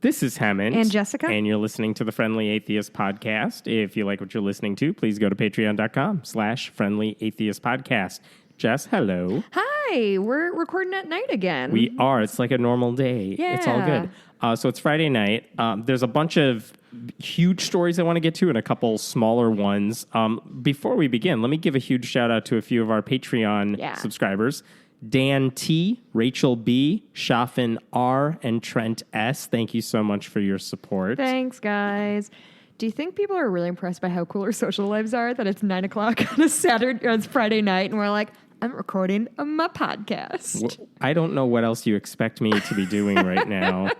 This is Hammond. And Jessica. And you're listening to the Friendly Atheist Podcast. If you like what you're listening to, please go to patreon.com/Friendly Atheist Podcast. Jess, hello. Hi. We're recording at night again. We are. It's like a normal day. Yeah. It's all good. So it's Friday night. There's a bunch of huge stories I want to get to and a couple smaller ones. Before we begin, let me give a huge shout out to a few of our Patreon subscribers. Dan T, Rachel B, Shafin R, and Trent S. Thank you so much for your support. Thanks, guys. Do you think people are really impressed by how cool our social lives are? That it's 9 o'clock on a Saturday, or it's Friday night, and we're like, I'm recording my podcast. Well, I don't know what else you expect me to be doing right now.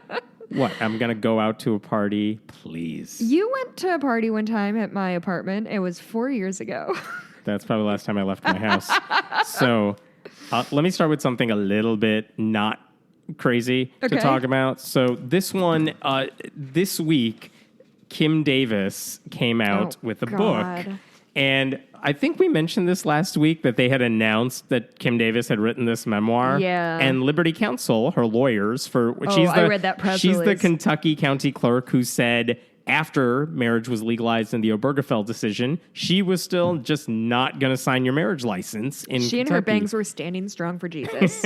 What? I'm going to go out to a party? Please. You went to a party one time at my apartment. It was 4 years ago. That's probably the last time I left my house. So let me start with something a little bit not crazy to talk about. So this one, this week, Kim Davis came out with a book. And I think we mentioned this last week that they had announced that Kim Davis had written this memoir. Yeah. And Liberty Counsel, her lawyers, I read that press she's the release. Kentucky County Clerk who said after marriage was legalized in the Obergefell decision, she was still just not going to sign your marriage license in Kentucky. She and her bangs were standing strong for Jesus.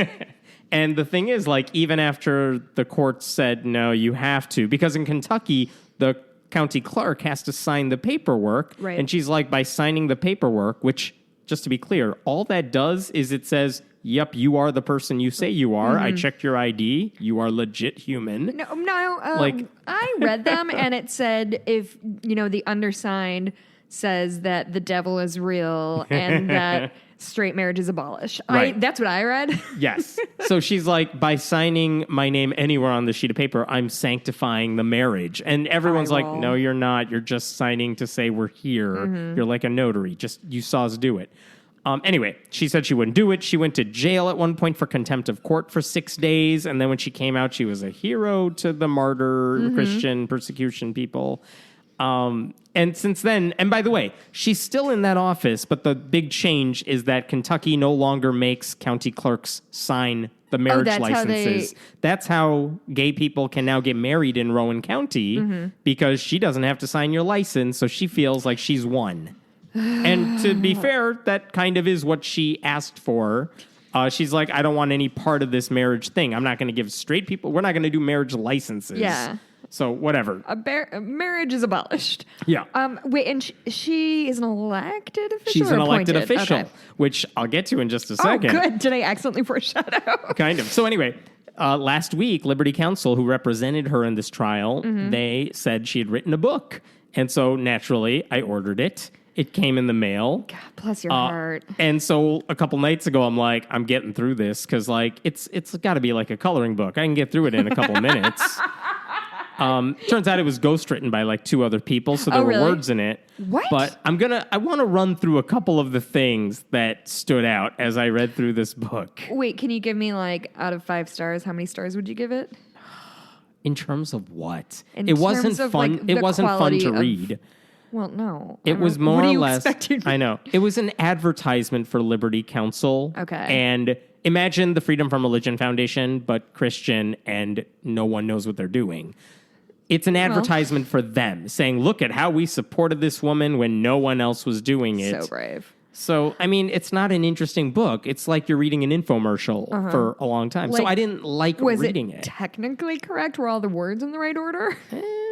And the thing is, like, even after the court said, no, you have to, because in Kentucky, the county clerk has to sign the paperwork. Right. And she's like, by signing the paperwork, which, just to be clear, all that does is it says, yep, you are the person you say you are. I checked your ID. You are legit human. I read them and it said if, the undersigned says that the devil is real and that straight marriage is abolished. Right. That's what I read. Yes. So she's like, by signing my name anywhere on the sheet of paper, I'm sanctifying the marriage. And everyone's like, no, you're not. You're just signing to say we're here. You're like a notary. Just you saw us do it. Anyway, she said she wouldn't do it. She went to jail at one point for contempt of court for 6 days. And then when she came out, she was a hero to the martyr Christian persecution people. And since then, and by the way, she's still in that office, but the big change is that Kentucky no longer makes county clerks sign the marriage licenses. That's how gay people can now get married in Rowan County because she doesn't have to sign your license, so she feels like she's won. And to be fair, that kind of is what she asked for. She's like, I don't want any part of this marriage thing. I'm not going to give straight people, we're not going to do marriage licenses. Yeah. So whatever. A marriage is abolished. Yeah. Wait, and she is an elected official? She's an elected official, okay. Which I'll get to in just a second. Oh, good. Did I accidentally foreshadow? Kind of. So anyway, last week, Liberty Counsel, who represented her in this trial, they said she had written a book. And so naturally, I ordered it. It came in the mail. God, bless your heart. And so a couple nights ago, I'm like, I'm getting through this because like it's got to be like a coloring book. I can get through it in a couple minutes. Turns out it was ghostwritten by like 2 other people, so there were words in it. What? But I want to run through a couple of the things that stood out as I read through this book. Wait, can you give me like out of 5 stars? How many stars would you give it? In terms of what? It wasn't fun. Like, it wasn't fun to read. Well, no. It was more or less. I know. It was an advertisement for Liberty Counsel. Okay. And imagine the Freedom from Religion Foundation, but Christian, and no one knows what they're doing. It's an advertisement for them, saying, look at how we supported this woman when no one else was doing it. So brave. So, I mean, it's not an interesting book. It's like you're reading an infomercial for a long time. Like, so I didn't like reading it. Was it technically correct? Were all the words in the right order?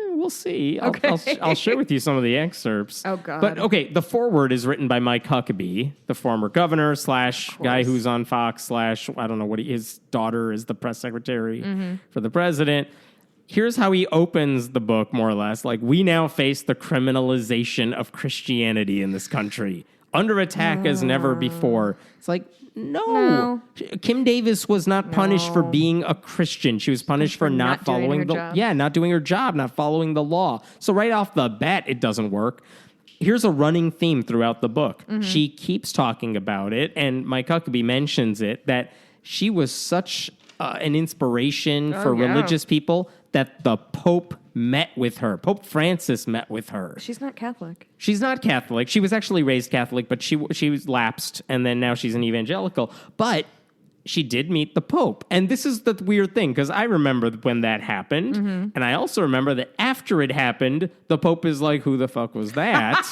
We'll see. Okay. I'll share with you some of the excerpts. Oh, God. But, okay, the foreword is written by Mike Huckabee, the former governor / guy who's on Fox / I don't know what his daughter is the press secretary for the president. Here's how he opens the book, more or less. Like, we now face the criminalization of Christianity in this country. Under attack as never before. It's like, no. Kim Davis was not punished for being a Christian. She was punished for not following not doing her job, not following the law. So right off the bat, it doesn't work. Here's a running theme throughout the book. She keeps talking about it, and Mike Huckabee mentions it, that she was such an inspiration for religious people that the Pope met with her. Pope Francis met with her. She's not Catholic. She's not Catholic. She was actually raised Catholic, but she was lapsed, and then now she's an evangelical. But she did meet the Pope. And this is the weird thing, because I remember when that happened. And I also remember that after it happened, the Pope is like, who the fuck was that?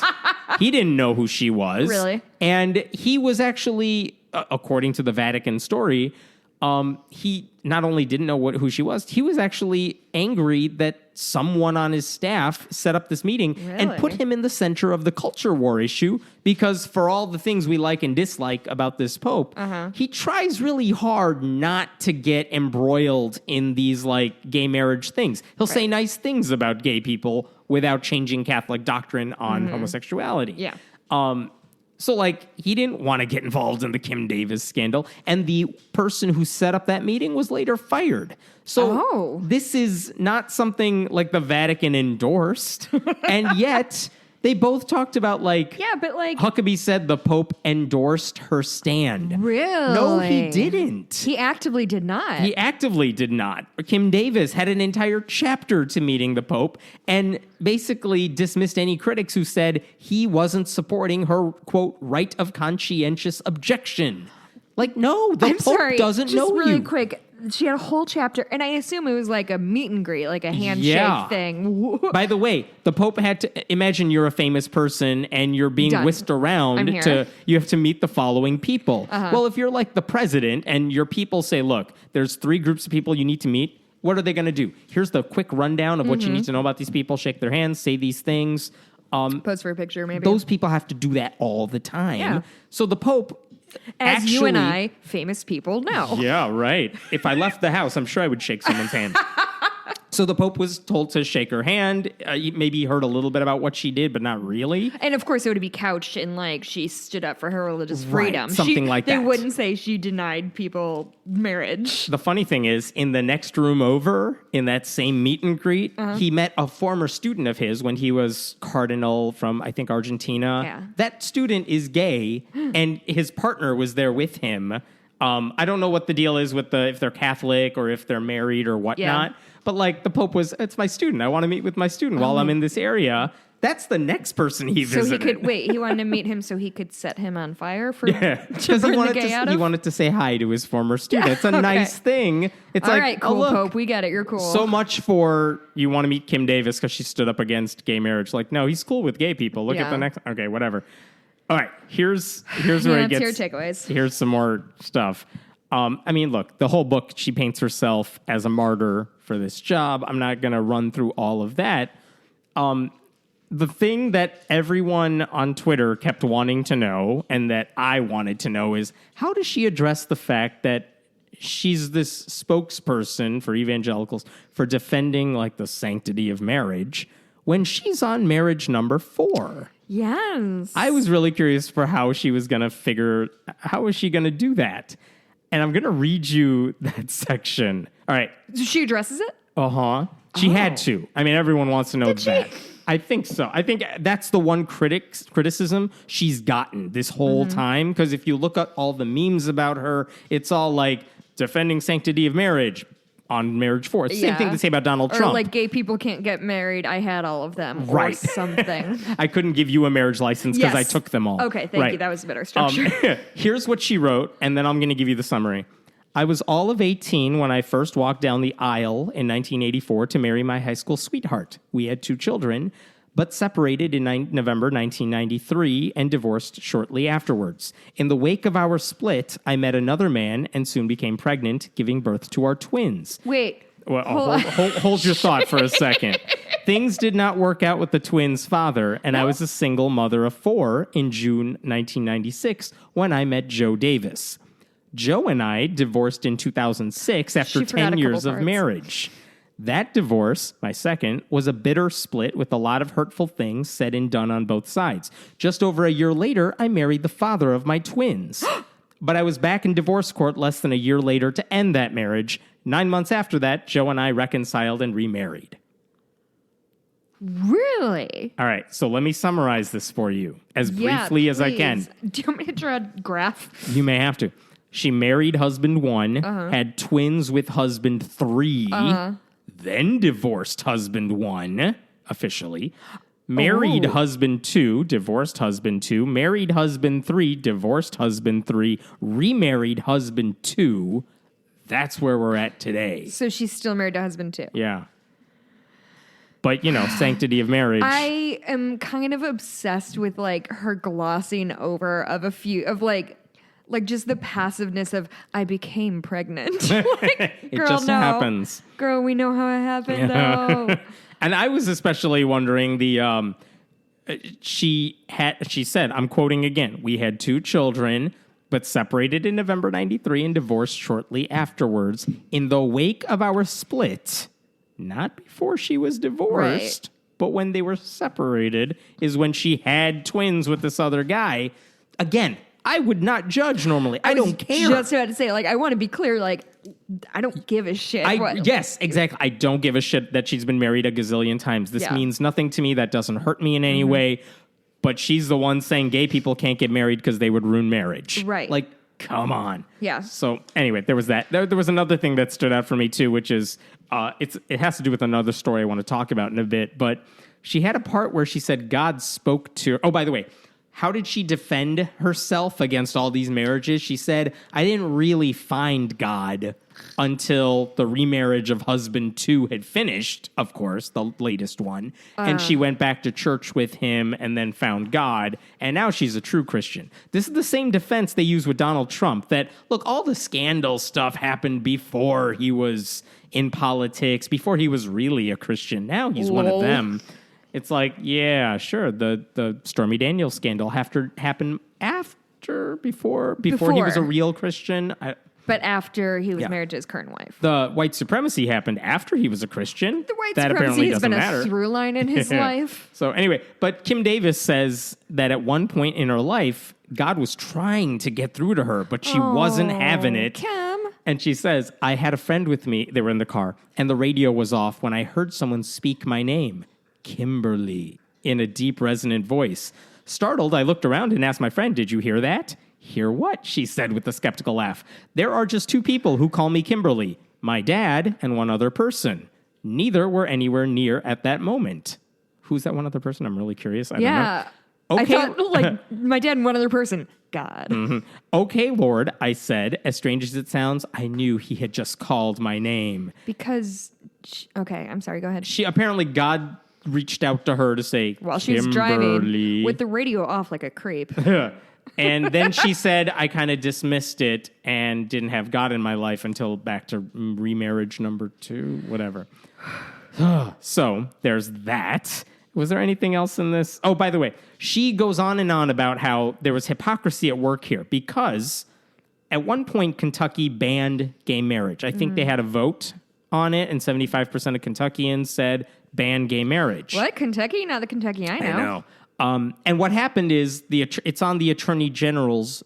He didn't know who she was. Really? And he was actually, according to the Vatican story, he not only didn't know who she was, he was actually angry that someone on his staff set up this meeting and put him in the center of the culture war issue, because for all the things we like and dislike about this Pope, he tries really hard not to get embroiled in these like gay marriage things. He'll say nice things about gay people without changing Catholic doctrine on homosexuality. Yeah. So, like, he didn't want to get involved in the Kim Davis scandal, and the person who set up that meeting was later fired. So this is not something like the Vatican endorsed, and yet they both talked about, like, Huckabee said the Pope endorsed her stand. Really? No, he didn't. He actively did not. He actively did not. Kim Davis had an entire chapter to meeting the Pope and basically dismissed any critics who said he wasn't supporting her, quote, right of conscientious objection. Like, no, the Pope doesn't know you. Just really quick. She had a whole chapter, and I assume it was like a meet and greet, like a handshake thing. By the way, the Pope had to imagine you're a famous person and you're being whisked around you have to meet the following people. Well, if you're like the president and your people say, look, there's 3 groups of people you need to meet, what are they going to do? Here's the quick rundown of what you need to know about these people. Shake their hands, say these things. Pose for a picture, maybe. Those people have to do that all the time. Yeah. So the Pope... As you and I, famous people, know. Yeah, right. If I left the house, I'm sure I would shake someone's hand. So the Pope was told to shake her hand. Maybe he heard a little bit about what she did, but not really. And of course, it would be couched in like she stood up for her religious freedom. Something like that. They wouldn't say she denied people marriage. The funny thing is, in the next room over, in that same meet and greet, he met a former student of his when he was cardinal from, I think, Argentina. Yeah. That student is gay, and his partner was there with him. I don't know what the deal is with if they're Catholic or if they're married or whatnot. Yeah. But like the Pope was, it's my student. I want to meet with my student while I'm in this area. That's the next person he visited. So he could, he wanted to meet him so he could set him on fire for because he wanted to say hi to his former student. It's a nice thing. It's all right, cool, look, Pope, we get it. You're cool. So much for you want to meet Kim Davis because she stood up against gay marriage. Like, no, he's cool with gay people. Look at the next. Okay, whatever. All right, here's where it gets. Your takeaways. Here's some more stuff. I mean, look, the whole book, she paints herself as a martyr for this job. I'm not going to run through all of that. The thing that everyone on Twitter kept wanting to know and that I wanted to know is how does she address the fact that she's this spokesperson for evangelicals for defending like the sanctity of marriage when she's on marriage number 4? Yes. I was really curious for how she was going to how was she going to do that? And I'm going to read you that section. All right. So she addresses it? Uh-huh. She had to. I mean, everyone wants to know that. I think so. I think that's the one criticism she's gotten this whole time. Because if you look at all the memes about her, it's all like defending sanctity of marriage on marriage 4. It's the same thing to say about Donald Trump. Or like gay people can't get married. I had all of them. Right. Or something. I couldn't give you a marriage license because I took them all. Okay, thank you. That was a better structure. Here's what she wrote, and then I'm going to give you the summary. I was all of 18 when I first walked down the aisle in 1984 to marry my high school sweetheart. We had 2 children, but separated in November 1993 and divorced shortly afterwards. In the wake of our split, I met another man and soon became pregnant, giving birth to our twins. Wait. Well, hold your thought for a second. Things did not work out with the twins' father, and I was a single mother of 4 in June 1996 when I met Joe Davis. Joe and I divorced in 2006 after 10 years of marriage. That divorce, my second, was a bitter split with a lot of hurtful things said and done on both sides. Just over a year later, I married the father of my twins. But I was back in divorce court less than a year later to end that marriage. 9 months after that, Joe and I reconciled and remarried. Really? All right, so let me summarize this for you as briefly as I can. Do you want me to draw a graph? You may have to. She married husband 1, had twins with husband 3, then divorced husband 1, officially, Married husband 2, divorced husband 2, married husband 3, divorced husband 3, remarried husband 2. That's where we're at today. So she's still married to husband 2. Yeah. But, sanctity of marriage. I am kind of obsessed with like her glossing over of a few of like just the passiveness of I became pregnant. It just happens. Girl, we know how it happened though. And I was especially wondering she said, I'm quoting again, we had 2 children, but separated in November 93 and divorced shortly afterwards. In the wake of our split, not before she was divorced, but when they were separated, is when she had twins with this other guy. Again, I would not judge normally. I don't care. Just about to say, I want to be clear, I don't give a shit. Yes, exactly. I don't give a shit that she's been married a gazillion times. This means nothing to me. That doesn't hurt me in any way. But she's the one saying gay people can't get married because they would ruin marriage. Right. Come on. Yeah. So anyway, there was that. There was another thing that stood out for me too, which is it has to do with another story I want to talk about in a bit. But she had a part where she said God spoke to her. Oh, by the way, how did she defend herself against all these marriages? She said, I didn't really find God until the remarriage of husband 2 had finished, of course, the latest one. And she went back to church with him and then found God. And now she's a true Christian. This is the same defense they use with Donald Trump, that, look, all the scandal stuff happened before he was in politics, before he was really a Christian. Now he's one of them. It's like, yeah, sure, the Stormy Daniels scandal happened before he was a real Christian. But after he was married to his current wife. The white supremacy happened after he was a Christian. The white supremacy has been a through line in his life. So anyway, but Kim Davis says that at one point in her life, God was trying to get through to her, but she wasn't having it. Kim. And she says, I had a friend with me. They were in the car, and the radio was off when I heard someone speak my name, Kimberly, in a deep, resonant voice. Startled, I looked around and asked my friend, did you hear that? Hear what? She said with a skeptical laugh. There are just 2 people who call me Kimberly, my dad and one other person. Neither were anywhere near at that moment. Who's that one other person? I'm really curious. I don't know. Okay. I thought, my dad and one other person. God. Mm-hmm. Okay, Lord, I said. As strange as it sounds, I knew he had just called my name. Because, I'm sorry, go ahead. Apparently God reached out to her to say, while she's driving with the radio off like a creep. And then she said, I kind of dismissed it and didn't have God in my life until back to remarriage number 2, whatever. So there's that. Was there anything else in this? Oh, by the way, she goes on and on about how there was hypocrisy at work here because at one point Kentucky banned gay marriage. I think they had a vote on it, and 75% of Kentuckians said ban gay marriage. What? Kentucky? Not the Kentucky I know. I know. And what happened is it's on the Attorney General's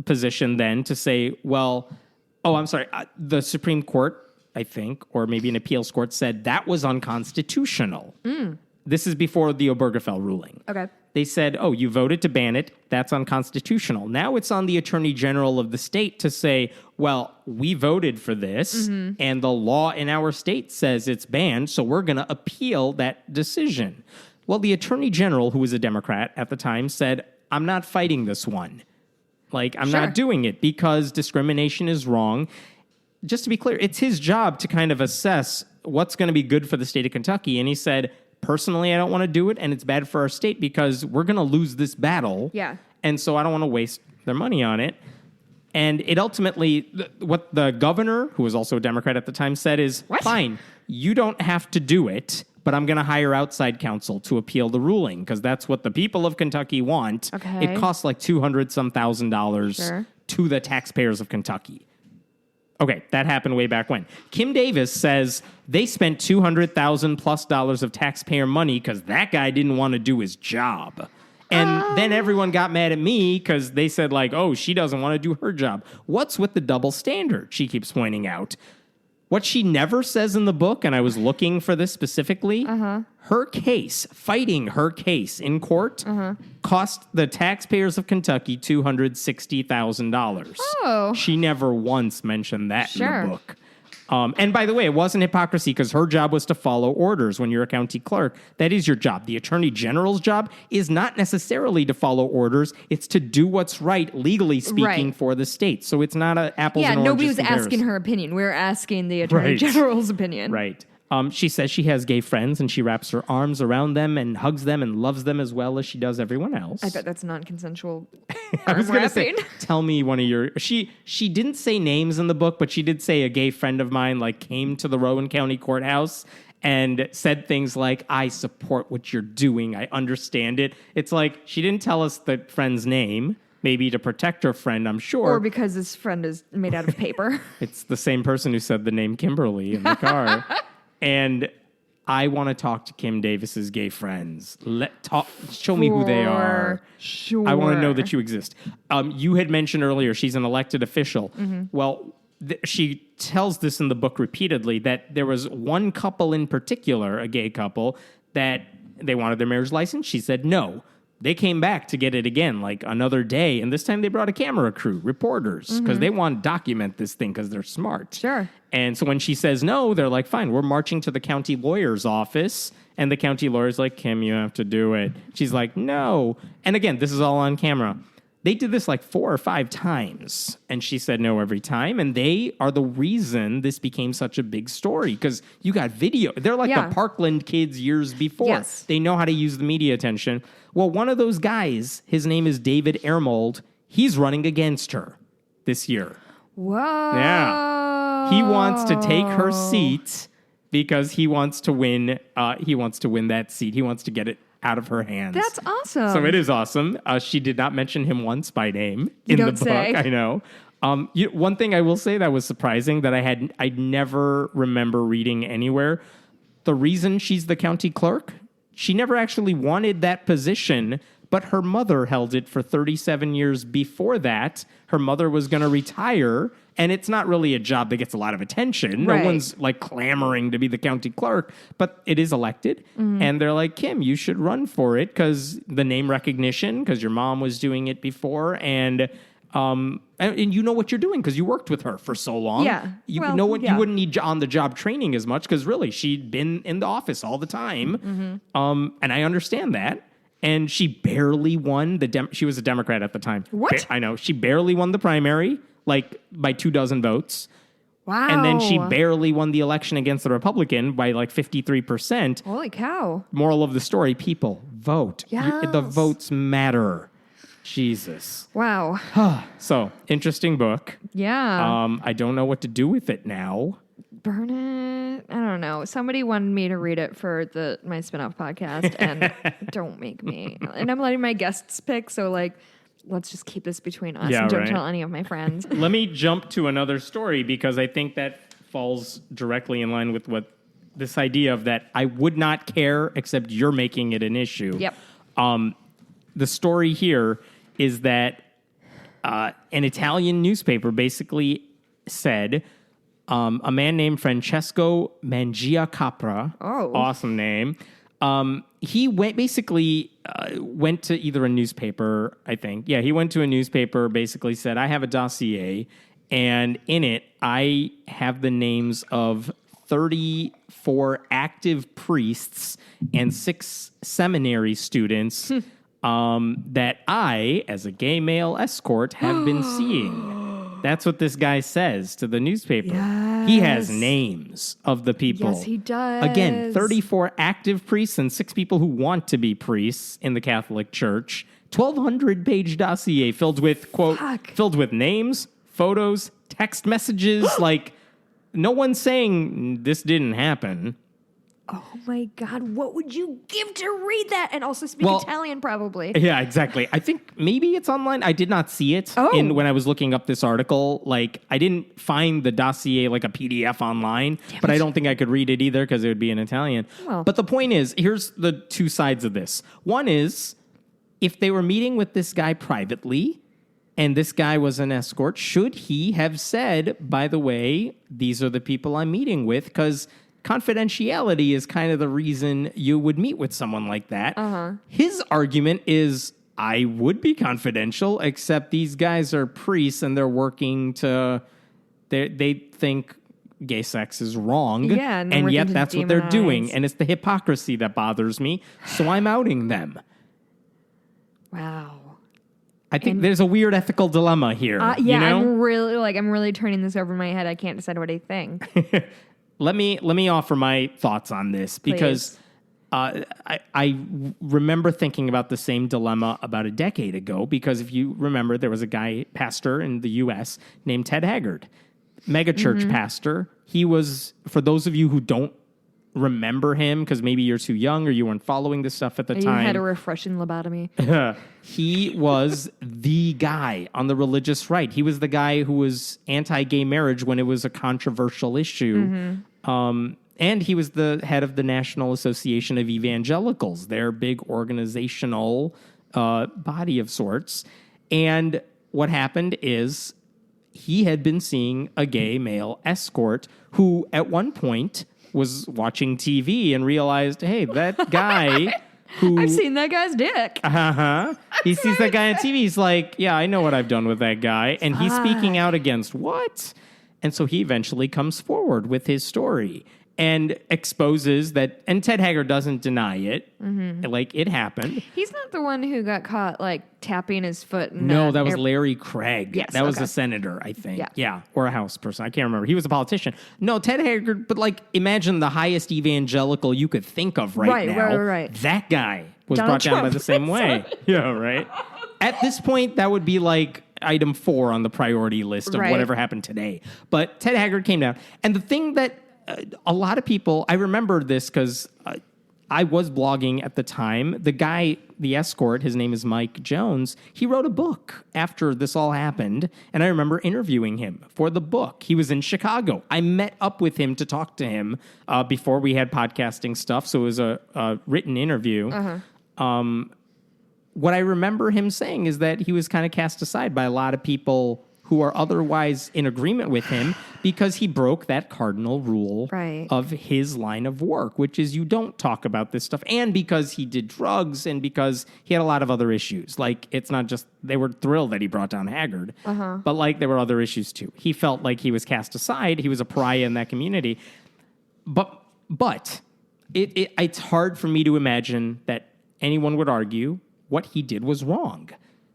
position then to say, the Supreme Court, I think, or maybe an appeals court, said that was unconstitutional. This is before the Obergefell ruling. Okay. They said, you voted to ban it. That's unconstitutional. Now it's on the Attorney General of the state to say, we voted for this, and the law in our state says it's banned, so we're going to appeal that decision. Well, the Attorney General, who was a Democrat at the time, said, I'm not fighting this one. I'm not doing it because discrimination is wrong. Just to be clear, it's his job to kind of assess what's going to be good for the state of Kentucky. And he said, personally, I don't want to do it, and it's bad for our state because we're going to lose this battle. Yeah. And so I don't want to waste their money on it. And it ultimately, what the governor, who was also a Democrat at the time, said is, fine, you don't have to do it, but I'm going to hire outside counsel to appeal the ruling because that's what the people of Kentucky want. Okay. It costs like $200,000 to the taxpayers of Kentucky. Okay, that happened way back when. Kim Davis says they spent $200,000+ of taxpayer money because that guy didn't want to do his job. And then everyone got mad at me because they said, she doesn't want to do her job. What's with the double standard? She keeps pointing out. What she never says in the book, and I was looking for this specifically, fighting her case in court, cost the taxpayers of Kentucky $260,000. Oh. She never once mentioned that in the book. And by the way, it wasn't hypocrisy because her job was to follow orders when you're a county clerk. That is your job. The attorney general's job is not necessarily to follow orders. It's to do what's right, legally speaking, for the state. So it's not an apples and oranges nobody was comparison. asking her opinion. We were asking the attorney general's opinion. Right. She says she has gay friends and she wraps her arms around them and hugs them and loves them as well as she does everyone else. I bet that's non-consensual. I was going to say, tell me one of your... She didn't say names in the book, but she did say a gay friend of mine came to the Rowan County Courthouse and said things like, I support what you're doing. I understand it. It's like she didn't tell us the friend's name. Maybe to protect her friend, I'm sure. Or because his friend is made out of paper. It's the same person who said the name Kimberly in the car. And I want to talk to Kim Davis's gay friends. Show me who they are. Sure. I want to know that you exist. You had mentioned earlier she's an elected official. Mm-hmm. Well, she tells this in the book repeatedly that there was one couple in particular, a gay couple, that they wanted their marriage license. She said no. They came back to get it again, another day. And this time they brought a camera crew, reporters, because they want to document this thing because they're smart. Sure. And so when she says no, they're like, fine, we're marching to the county lawyer's office. And the county lawyer's like, Kim, you have to do it. She's like, no. And again, this is all on camera. They did this 4 or 5 times, and she said no every time, and they are the reason this became such a big story, because you got video. They're the Parkland kids years before. Yes. They know how to use the media attention. Well, one of those guys, his name is David Ermold, he's running against her this year. Whoa. Yeah. He wants to take her seat because he wants to win. He wants to win that seat. He wants to get it out of her hands. That's awesome. So it is awesome. She did not mention him once by name in the book. I know. One thing I will say that was surprising that I'd never remember reading anywhere. The reason she's the county clerk, she never actually wanted that position, but her mother held it for 37 years before that. Her mother was going to retire, and it's not really a job that gets a lot of attention. Right. No one's clamoring to be the county clerk, but it is elected. Mm-hmm. And they're like, Kim, you should run for it because the name recognition, because your mom was doing it before, and you know what you're doing because you worked with her for so long. Yeah. You wouldn't need on-the-job training as much because really she'd been in the office all the time. Mm-hmm. And I understand that. And she barely won she was a Democrat at the time. What? I know. She barely won the primary, by 24 votes. Wow. And then she barely won the election against the Republican by 53%. Holy cow. Moral of the story, people, vote. Yes. The votes matter. Jesus. Wow. So, interesting book. Yeah. I don't know what to do with it now. Burn it. I don't know. Somebody wanted me to read it for my spinoff podcast, and don't make me. And I'm letting my guests pick, so let's just keep this between us and don't tell any of my friends. Let me jump to another story because I think that falls directly in line with what this idea of that I would not care except you're making it an issue. Yep. The story here is that an Italian newspaper basically said a man named Francesco Mangiacapra, awesome name, he went to either a newspaper, I think. Yeah, he went to a newspaper, basically said, I have a dossier, and in it, I have the names of 34 active priests and 6 seminary students that I, as a gay male escort, have been seeing. That's what this guy says to the newspaper. Yes. He has names of the people. Yes, he does. Again, 34 active priests and 6 people who want to be priests in the Catholic Church. 1,200-page dossier filled with, quote, filled with names, photos, text messages. No one's saying this didn't happen. Oh my God, what would you give to read that? And also speak Italian, probably. Yeah, exactly. I think maybe it's online. I did not see it when I was looking up this article. I didn't find the dossier a PDF online, but I don't think I could read it either because it would be in Italian. Well. But the point is, here's the 2 sides of this. One is, if they were meeting with this guy privately, and this guy was an escort, should he have said, by the way, these are the people I'm meeting with? Because confidentiality is kind of the reason you would meet with someone like that. Uh-huh. His argument is, I would be confidential, except these guys are priests and they're working to, they think gay sex is wrong. Yeah, and yet that's what they're doing. And it's the hypocrisy that bothers me. So I'm outing them. Wow. I think there's a weird ethical dilemma here. Yeah, you know? I'm really turning this over in my head. I can't decide what I think. Let me offer my thoughts on this because I remember thinking about the same dilemma about a decade ago because if you remember, there was a guy, pastor in the U.S. named Ted Haggard, megachurch pastor. He was, for those of you who don't remember him because maybe you're too young or you weren't following this stuff at the time. You had a refreshing lobotomy. He was the guy on the religious right. He was the guy who was anti-gay marriage when it was a controversial issue. And he was the head of the National Association of Evangelicals, their big organizational body of sorts. And what happened is he had been seeing a gay male escort who at one point was watching TV and realized, hey, that guy who... I've seen that guy's dick. He sees that guy on TV. He's like, yeah, I know what I've done with that guy. And he's speaking out against what? And so he eventually comes forward with his story and exposes that, and Ted Haggard doesn't deny it. Like, it happened. He's not the one who got caught, like, tapping his foot. No, that was Larry Craig. Yes, that was a senator, I think. Yeah. Or a House person. I can't remember. He was a politician. No, Ted Haggard, but, like, imagine the highest evangelical you could think of right now. Right. That guy was Donald brought down by the same way. Yeah, right. At this point, that would be, like, item 4 on the priority list of whatever happened today. But Ted Haggard came down. And the thing that a lot of people, I remember this because I was blogging at the time. The guy, the escort, his name is Mike Jones, he wrote a book after this all happened. And I remember interviewing him for the book. He was in Chicago. I met up with him to talk to him before we had podcasting stuff. So it was a written interview. What I remember him saying is that he was kind of cast aside by a lot of people who are otherwise in agreement with him because he broke that cardinal rule of his line of work, which is you don't talk about this stuff. And because he did drugs and because he had a lot of other issues. Like, it's not just, they were thrilled that he brought down Haggard, but like there were other issues too. He felt like he was cast aside. He was a pariah in that community. But it's hard for me to imagine that anyone would argue what he did was wrong.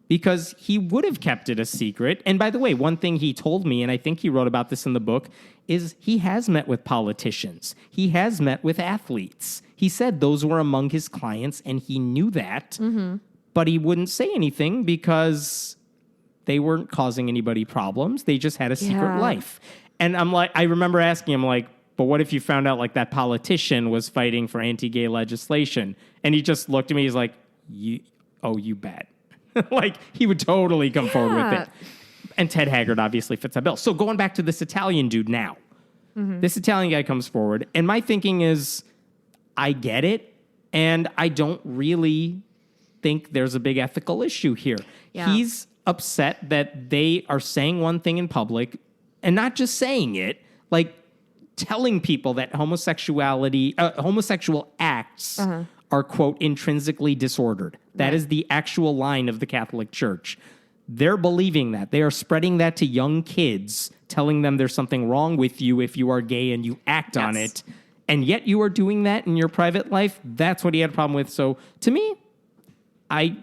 Because he would have kept it a secret. And by the way, one thing he told me, and I think he wrote about this in the book, is he has met with politicians. He has met with athletes. He said those were among his clients, and he knew that. But he wouldn't say anything because they weren't causing anybody problems. They just had a secret life. And I'm like, I remember asking him, like, but what if you found out, like, that politician was fighting for anti-gay legislation? And he just looked at me, he's like, you bet. Like, he would totally come forward with it. And Ted Haggard obviously fits that bill. So going back to this Italian dude now. This Italian guy comes forward. And my thinking is, I get it. And I don't really think there's a big ethical issue here. He's upset that they are saying one thing in public and not just saying it, like telling people that homosexual acts are, quote, intrinsically disordered. That is the actual line of the Catholic Church. They're believing that. They are spreading that to young kids, telling them there's something wrong with you if you are gay and you act on it. And yet you are doing that in your private life. That's what he had a problem with. So to me, I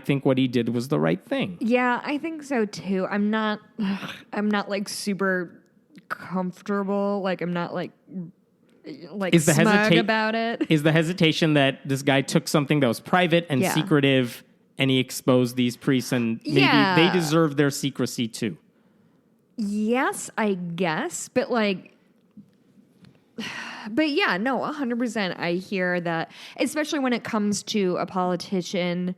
think what he did was the right thing. Yeah, I think so too. I'm not like super comfortable. Like, I'm not like smug about it. Is the hesitation that this guy took something that was private and secretive and he exposed these priests and maybe they deserve their secrecy too? Yes, I guess. But yeah, no, 100%. I hear that, especially when it comes to a politician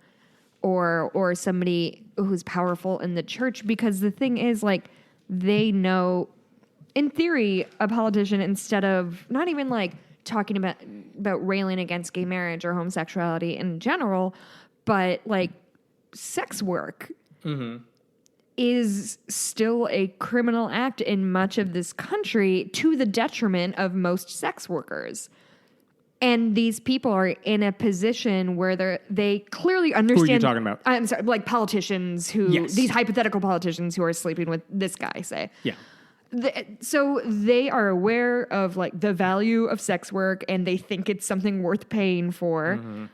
or somebody who's powerful in the church, because the thing is, like, they know, in theory, a politician, instead of not even like talking about railing against gay marriage or homosexuality in general, but like sex work is still a criminal act in much of this country to the detriment of most sex workers. And these people are in a position where they clearly understand. Who are you talking about? I'm sorry, like politicians these hypothetical politicians who are sleeping with this guy, say. Yeah. So they are aware of like the value of sex work and they think it's something worth paying for. Mm-hmm.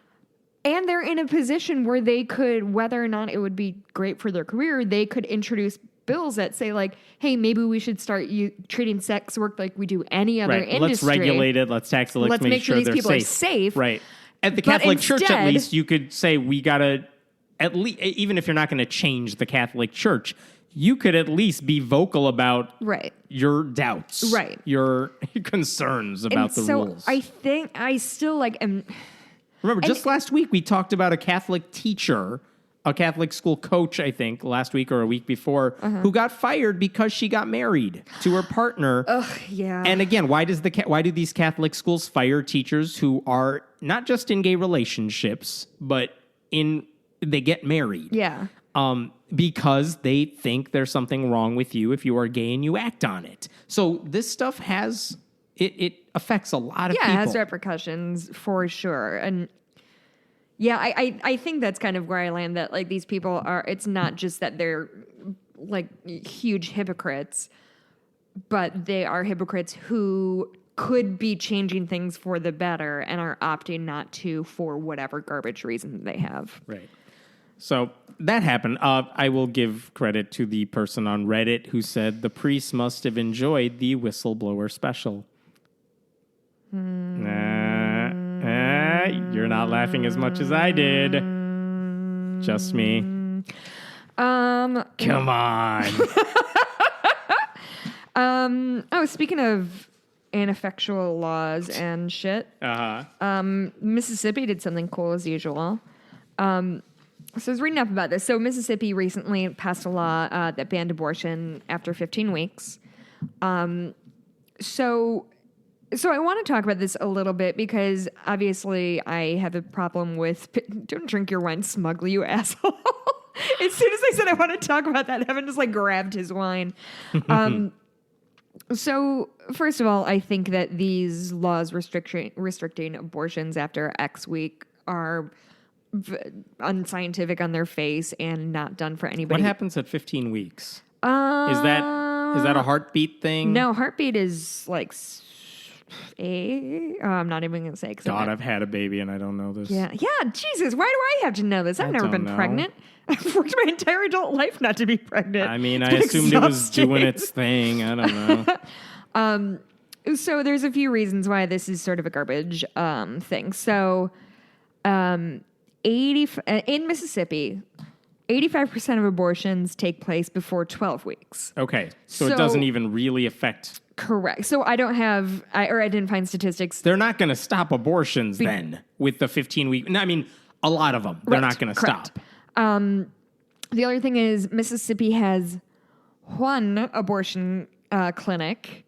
And they're in a position where they could, whether or not it would be great for their career, they could introduce bills that say like, hey, maybe we should start treating sex work like we do any other industry. Let's regulate it. Let's tax it. Let's make sure these people safe. Are safe. Right. At the Catholic Church, at least, you could say we got to, at least, even if you're not going to change the Catholic Church, you could at least be vocal about your doubts, your concerns about the rules. I think I still am. Remember, just last week we talked about a Catholic teacher, a Catholic school coach, I think, last week or a week before, who got fired because she got married to her partner. Ugh, yeah. And again, why do these Catholic schools fire teachers who are not just in gay relationships, but they get married? Yeah. Because they think there's something wrong with you if you are gay and you act on it. So this stuff has, it affects a lot of people. Yeah, it has repercussions for sure. And yeah, I think that's kind of where I land, that like these people are, it's not just that they're like huge hypocrites, but they are hypocrites who could be changing things for the better and are opting not to for whatever garbage reason they have. Right. So that happened. I will give credit to the person on Reddit who said the priest must have enjoyed the whistleblower special. You're not laughing as much as I did. Just me. Come on. Speaking of ineffectual laws and shit. Mississippi did something cool as usual. So I was reading up about this. So Mississippi recently passed a law that banned abortion after 15 weeks. So I want to talk about this a little bit because obviously I have a problem with don't drink your wine smugly, you asshole. As soon as I said I want to talk about that, Evan just like grabbed his wine. So first of all, I think that these laws restricting abortions after X week are unscientific on their face and not done for anybody. What happens at 15 weeks? Is that a heartbeat thing? No, heartbeat is like I'm not even gonna say. God, I've had a baby and I don't know this. Yeah. Jesus, why do I have to know this? I've never been pregnant. I've worked my entire adult life not to be pregnant. I mean, I assumed it was doing its thing. I don't know. So there's a few reasons why this is sort of a garbage thing. So, in Mississippi, 85% of abortions take place before 12 weeks. Okay, so it doesn't even really affect. Correct. So I didn't find statistics. They're not going to stop abortions then with the 15-week. No, I mean, a lot of them. They're not going to stop. The other thing is Mississippi has one abortion clinic.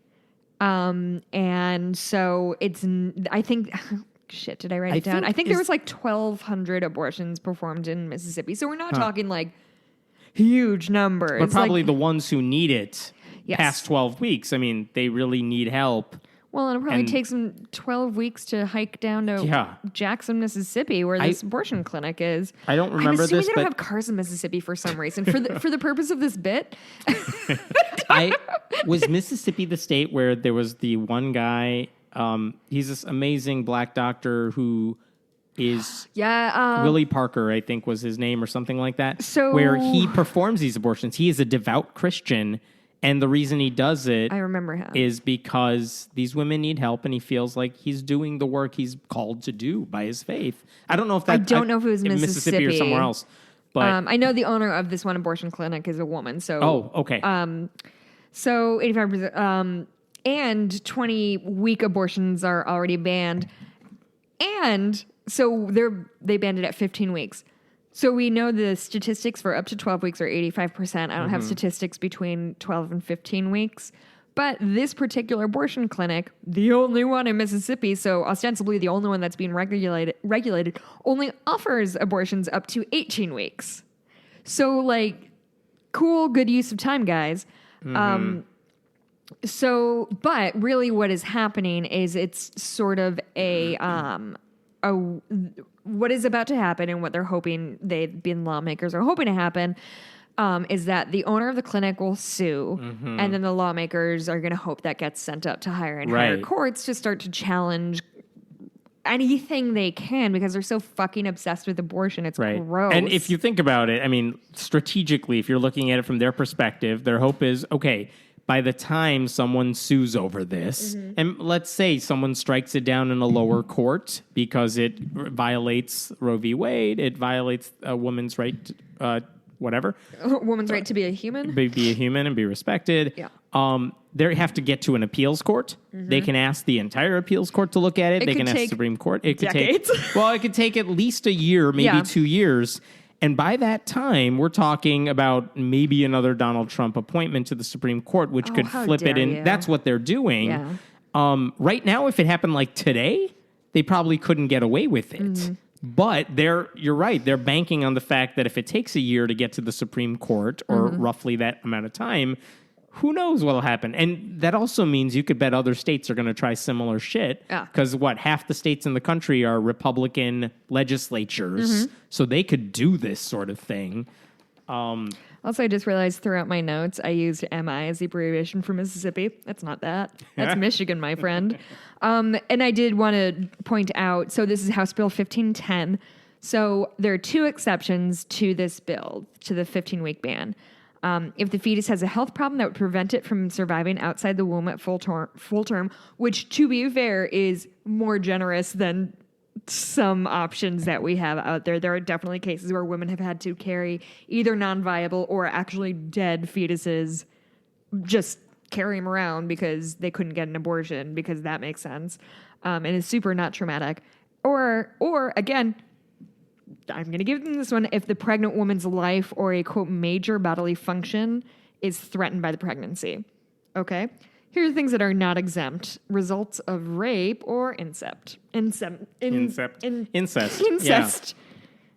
And so I think... Shit, did I write it down? I think there was like 1,200 abortions performed in Mississippi. So we're not talking like huge numbers. But probably the ones who need it past 12 weeks. I mean, they really need help. Well, and it probably takes them 12 weeks to hike down to Jackson, Mississippi, where this abortion clinic is. I don't remember this, they don't have cars in Mississippi for some reason. For the purpose of this bit. Was Mississippi the state where there was the one guy... he's this amazing black doctor who is Willie Parker, I think was his name or something like that. So where he performs these abortions. He is a devout Christian, and the reason he does it, I remember him, is because these women need help, and he feels like he's doing the work he's called to do by his faith. I don't know if that. I don't know if it was Mississippi or somewhere else, but I know the owner of this one abortion clinic is a woman. So okay. So 85%. And 20-week abortions are already banned. And so they banned it at 15 weeks. So we know the statistics for up to 12 weeks are 85%. I don't have statistics between 12 and 15 weeks. But this particular abortion clinic, the only one in Mississippi, so ostensibly the only one that's being regulated, only offers abortions up to 18 weeks. So, like, cool, good use of time, guys. So, but really what is happening is it's sort of what is about to happen and what they're hoping lawmakers are hoping to happen. is that the owner of the clinic will sue, and then the lawmakers are going to hope that gets sent up to higher and higher courts to start to challenge anything they can because they're so fucking obsessed with abortion. It's gross. And if you think about it, I mean, strategically, if you're looking at it from their perspective, their hope is, okay, by the time someone sues over this, and let's say someone strikes it down in a lower court because it violates Roe v. Wade, it violates a woman's right to, whatever. A woman's right to be a human? Be a human and be respected. Yeah. They have to get to an appeals court. They can ask the entire appeals court to look at it. They can ask the Supreme Court. It could decades. it could take at least a year, maybe 2 years. And by that time, we're talking about maybe another Donald Trump appointment to the Supreme Court, which could flip it in. That's what they're doing. Yeah. Right now, if it happened like today, they probably couldn't get away with it. But you're right. They're banking on the fact that if it takes a year to get to the Supreme Court, or roughly that amount of time, who knows what'll happen? And that also means you could bet other states are going to try similar shit. Because half the states in the country are Republican legislatures, so they could do this sort of thing. Also, I just realized throughout my notes, I used MI as the abbreviation for Mississippi. That's not that. That's Michigan, my friend. And I did want to point out, so this is House Bill 1510. So there are 2 exceptions to this bill, to the 15-week ban. If the fetus has a health problem that would prevent it from surviving outside the womb at full term, which, to be fair, is more generous than some options that we have out there. There are definitely cases where women have had to carry either non-viable or actually dead fetuses, just carry them around because they couldn't get an abortion, because that makes sense, and is super not traumatic. Or again, I'm going to give them this one, if the pregnant woman's life or a, quote, major bodily function is threatened by the pregnancy. Okay? Here are things that are not exempt. Results of rape or incest. Incest. Yeah.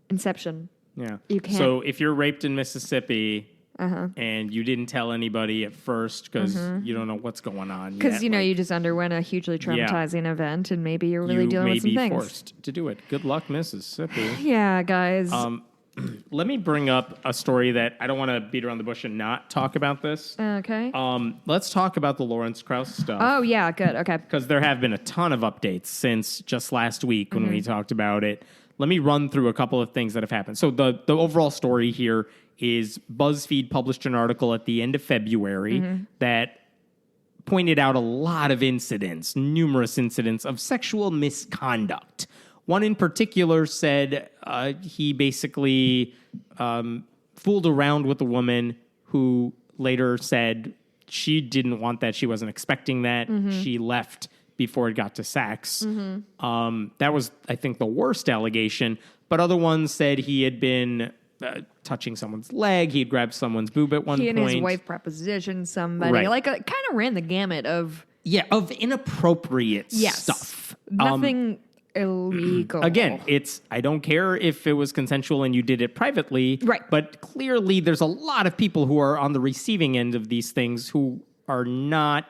Inception. Yeah. You can't. So if you're raped in Mississippi and you didn't tell anybody at first because you don't know what's going on yet. Because, you just underwent a hugely traumatizing event and maybe you're really dealing with some things. You may be forced to do it. Good luck, Mississippi. Yeah, guys. Let me bring up a story that I don't want to beat around the bush and not talk about this. Okay. Let's talk about the Lawrence Krauss stuff. Oh, yeah, good. Okay. Because there have been a ton of updates since just last week when we talked about it. Let me run through a couple of things that have happened. So the overall story here is BuzzFeed published an article at the end of February that pointed out a lot of incidents, numerous incidents of sexual misconduct. One in particular said he basically fooled around with a woman who later said she didn't want that. She wasn't expecting that. She left before it got to sex. That was, I think, the worst allegation. But other ones said he had been touching someone's leg. He had grabbed someone's boob at one point. He and his wife propositioned somebody. Right. Like, kind of ran the gamut of... Yeah, of inappropriate stuff. Nothing illegal. Again, I don't care if it was consensual and you did it privately. Right. But clearly there's a lot of people who are on the receiving end of these things who are not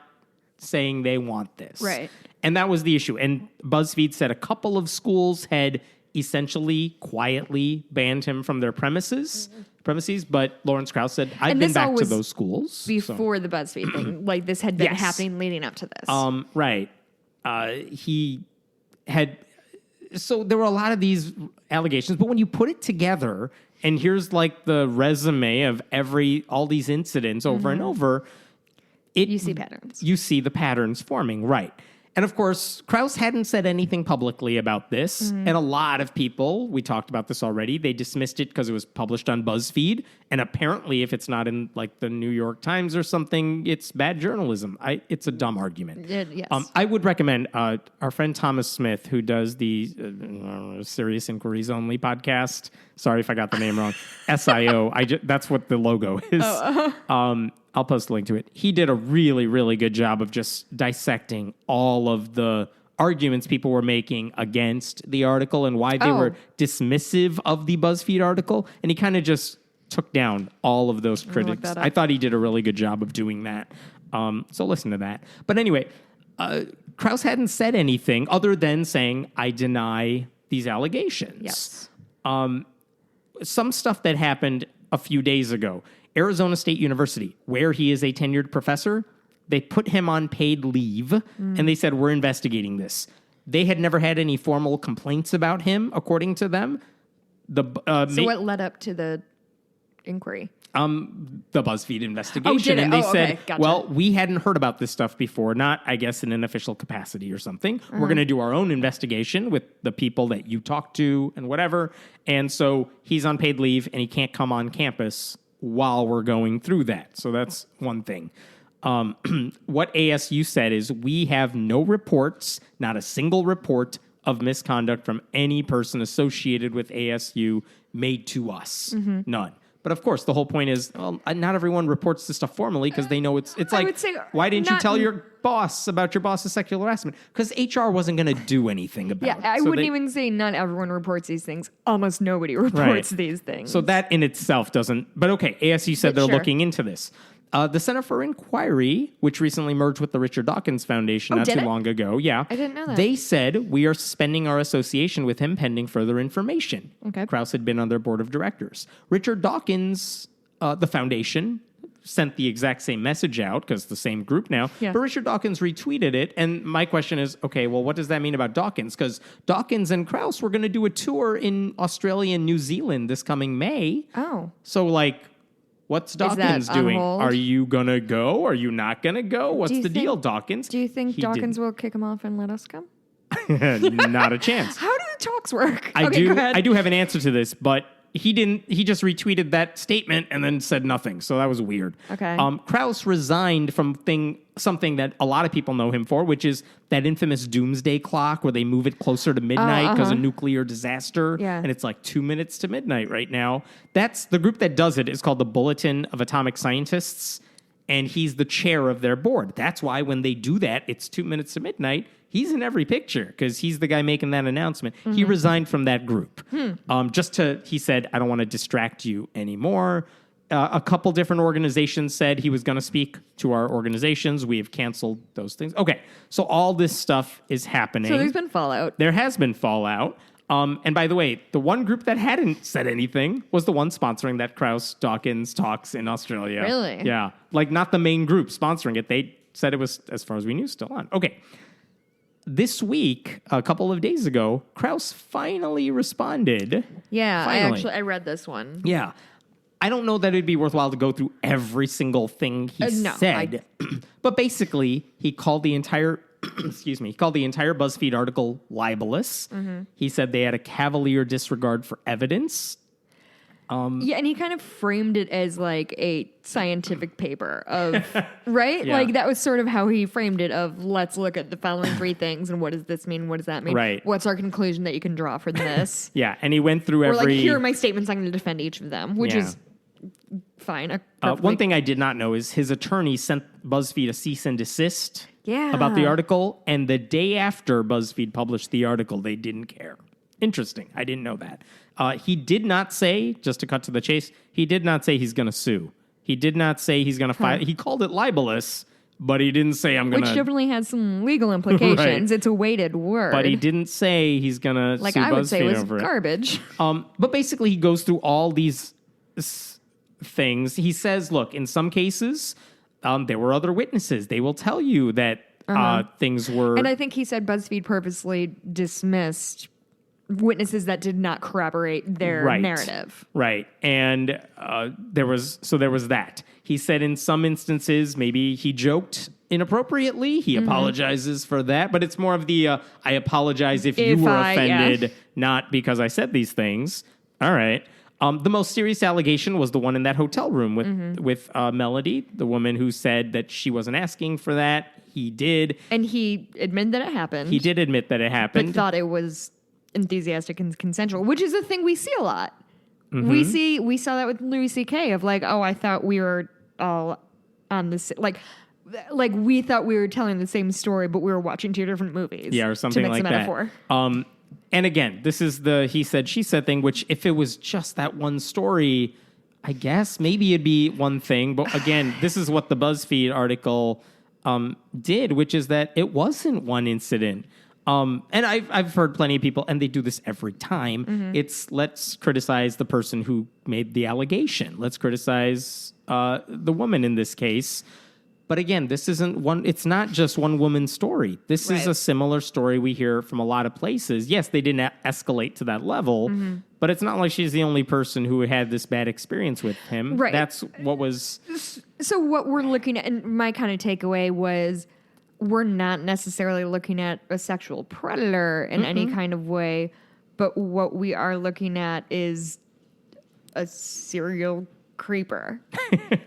saying they want this. Right. And that was the issue. And BuzzFeed said a couple of schools had essentially quietly banned him from their premises, but Lawrence Krauss said, I've been back to those schools. Before the BuzzFeed thing. Like, this had been happening leading up to this. Right. He had... So there were a lot of these allegations, but when you put it together, and here's like the resume of all these incidents over and over, you see patterns. You see the patterns forming, right. And of course, Krauss hadn't said anything publicly about this. And a lot of people, we talked about this already, they dismissed it because it was published on BuzzFeed. And apparently, if it's not in like the New York Times or something, it's bad journalism. It's a dumb argument. Yes. I would recommend our friend Thomas Smith, who does the Serious Inquiries Only podcast. Sorry if I got the name wrong. SIO. That's what the logo is. I'll post a link to it. He did a really, really good job of just dissecting all of the arguments people were making against the article and why they were dismissive of the BuzzFeed article. And he kind of just took down all of those critics. I thought he did a really good job of doing that. So listen to that. But anyway, Krauss hadn't said anything other than saying, I deny these allegations. Yes. Some stuff that happened a few days ago. Arizona State University, where he is a tenured professor, they put him on paid leave, and they said, we're investigating this. They had never had any formal complaints about him, according to them. So what led up to the inquiry? The BuzzFeed investigation. Oh, and they said, okay. Gotcha. well, we hadn't heard about this stuff before, not, I guess, in an official capacity or something. We're going to do our own investigation with the people that you talk to and whatever. And so he's on paid leave and he can't come on campus while we're going through that. So that's one thing. What ASU said is we have no reports, not a single report of misconduct from any person associated with ASU made to us. None. But of course, the whole point is, well, not everyone reports this stuff formally because they know it's like, would say why didn't you tell your boss about your boss's sexual harassment? Because HR wasn't going to do anything about it. Yeah, I wouldn't even say not everyone reports these things. Almost nobody reports these things. So that in itself doesn't, but okay, ASU said they're looking into this. The Center for Inquiry, which recently merged with the Richard Dawkins Foundation not too long ago. Yeah. I didn't know that. They said, we are suspending our association with him pending further information. Okay. Krauss had been on their board of directors. Richard Dawkins, the foundation, sent the exact same message out because the same group now. Yeah. But Richard Dawkins retweeted it. And my question is, okay, well, what does that mean about Dawkins? Because Dawkins and Krauss were going to do a tour in Australia and New Zealand this coming May. Oh. So, like, what's Dawkins doing? Are you going to go? Are you not going to go? What's the deal, Dawkins? Do you think Dawkins will kick him off and let us come? Not a chance. How do the talks work? I do have an answer to this, but he didn't. He just retweeted that statement and then said nothing. So that was weird. Okay. Krauss resigned from something that a lot of people know him for, which is that infamous doomsday clock where they move it closer to midnight because of nuclear disaster. Yeah. And it's like 2 minutes to midnight right now. That's the group that does it is called the Bulletin of Atomic Scientists. And he's the chair of their board. That's why when they do that, it's 2 minutes to midnight. He's in every picture because he's the guy making that announcement. He resigned from that group. He said, I don't want to distract you anymore. A couple different organizations said he was going to speak to our organizations. We have canceled those things. Okay, so all this stuff is happening. So there's been fallout. There has been fallout. And by the way, the one group that hadn't said anything was the one sponsoring that Krauss-Dawkins talks in Australia. Really? Yeah. Like, not the main group sponsoring it. They said it was, as far as we knew, still on. Okay. This week, a couple of days ago, Krauss finally responded. Yeah, Finally. I read this one. Yeah. I don't know that it'd be worthwhile to go through every single thing he said. But basically, he called the entire BuzzFeed article libelous. He said they had a cavalier disregard for evidence. Yeah, and he kind of framed it as like a scientific paper of, right? Yeah. Like that was sort of how he framed it of, let's look at the following three things and what does this mean? What does that mean? Right. What's our conclusion that you can draw from this? Yeah, and he went through Or like, here are my statements, I'm going to defend each of them, which is fine. One thing I did not know is his attorney sent BuzzFeed a cease and desist Yeah. about the article, and the day after BuzzFeed published the article, they didn't care. Interesting. I didn't know that. He did not say, just to cut to the chase, he did not say he's going to sue. He did not say he's going to file. He called it libelous, but he didn't say I'm going to. Which definitely has some legal implications. Right. It's a weighted word. But he didn't say he's going to sue BuzzFeed over it. Like I would say it was garbage. But basically he goes through all these things. He says, look, in some cases, there were other witnesses. They will tell you that things were. And I think he said BuzzFeed purposely dismissed witnesses that did not corroborate their narrative. Right. And there was that. He said in some instances, maybe he joked inappropriately. He apologizes for that. But it's more of the, I apologize if you were offended, not because I said these things. All right. The most serious allegation was the one in that hotel room with Melody, the woman who said that she wasn't asking for that. He did. And he admitted that it happened. He did admit that it happened. But thought it was enthusiastic and consensual, which is a thing we see a lot. We saw that with Louis C.K. of like, oh, I thought we were all on this, like we thought we were telling the same story, but we were watching two different movies. Yeah, or something like that. Metaphor. And again, this is the he said, she said thing, which if it was just that one story, I guess maybe it'd be one thing. But again, this is what the BuzzFeed article did, which is that it wasn't one incident. And I've heard plenty of people, and they do this every time. It's let's criticize the person who made the allegation. Let's criticize the woman in this case. But again, it's not just one woman's story. This is a similar story we hear from a lot of places. Yes, they didn't escalate to that level, but it's not like she's the only person who had this bad experience with him. Right. That's what was... So what we're looking at, and my kind of takeaway was, we're not necessarily looking at a sexual predator in any kind of way, but what we are looking at is a serial creeper.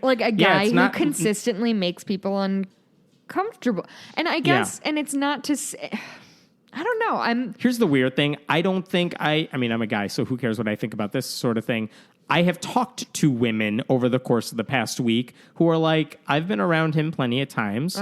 Like a guy who consistently makes people uncomfortable. And I guess, and it's not to say, I don't know. Here's the weird thing. I don't think I mean, I'm a guy, so who cares what I think about this sort of thing? I have talked to women over the course of the past week who are like, I've been around him plenty of times.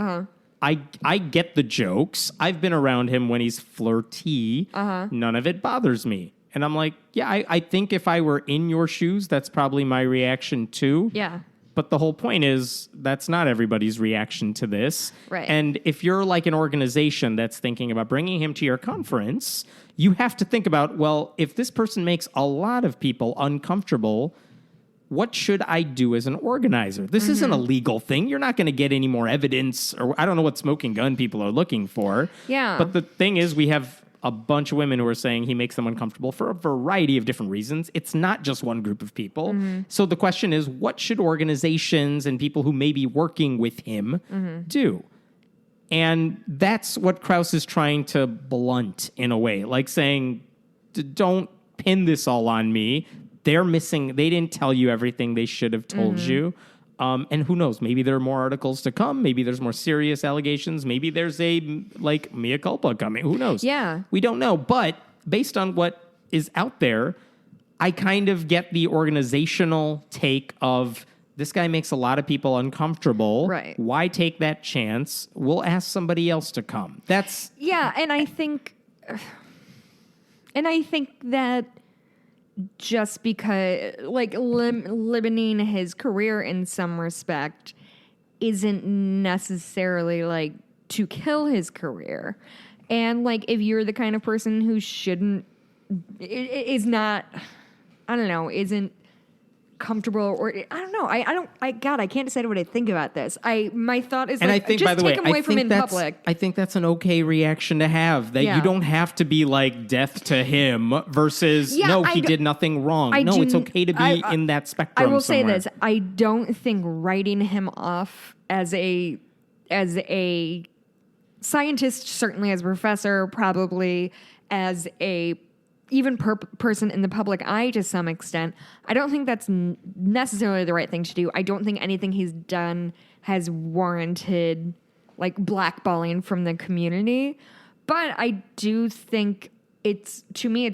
I get the jokes. I've been around him when he's flirty. None of it bothers me. And I'm like, yeah, I think if I were in your shoes, that's probably my reaction too. Yeah. But the whole point is that's not everybody's reaction to this. Right. And if you're like an organization that's thinking about bringing him to your conference, you have to think about, well, if this person makes a lot of people uncomfortable, what should I do as an organizer? This isn't a legal thing. You're not going to get any more evidence, or I don't know what smoking gun people are looking for. Yeah. But the thing is, we have a bunch of women who are saying he makes them uncomfortable for a variety of different reasons. It's not just one group of people. So the question is, what should organizations and people who may be working with him do? And that's what Krauss is trying to blunt in a way, like saying, don't pin this all on me. They didn't tell you everything they should have told you. And who knows, maybe there are more articles to come. Maybe there's more serious allegations. Maybe there's a, mea culpa coming. Who knows? Yeah. We don't know. But based on what is out there, I kind of get the organizational take of this guy makes a lot of people uncomfortable. Right. Why take that chance? We'll ask somebody else to come. That's... Yeah, and I think that just because, limiting his career in some respect isn't necessarily, to kill his career. And, if you're the kind of person who isn't comfortable, or I don't know. I can't decide what I think about this. My thought is, and I think, just by the way, take him away from in public. I think that's an okay reaction to have. That you don't have to be like death to him versus he did nothing wrong. It's okay to be in that spectrum. I will somewhere. say this: I don't think writing him off as a scientist, certainly as a professor, probably as a even person in the public eye to some extent, I don't think that's necessarily the right thing to do. I don't think anything he's done has warranted blackballing from the community. But I do think it's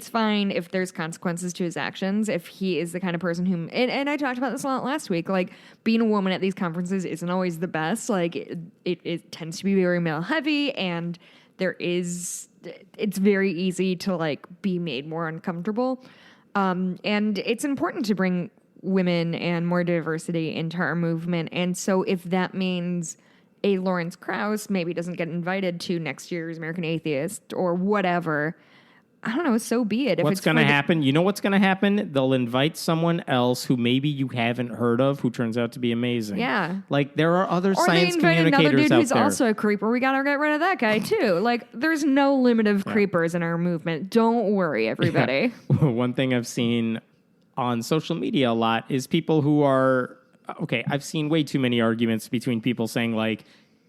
fine if there's consequences to his actions, if he is the kind of person who, and I talked about this a lot last week, being a woman at these conferences isn't always the best. It tends to be very male heavy, and it's very easy to be made more uncomfortable. And it's important to bring women and more diversity into our movement. And so if that means a Lawrence Krauss maybe doesn't get invited to next year's American Atheist or whatever, I don't know, so be it. What's going to happen? You know what's going to happen? They'll invite someone else who maybe you haven't heard of who turns out to be amazing. Yeah. There are other science communicators out there. Or they invite another dude who's also a creeper. We got to get rid of that guy, too. There's no limit of creepers in our movement. Don't worry, everybody. Yeah. One thing I've seen on social media a lot is people who are... Okay, I've seen way too many arguments between people saying,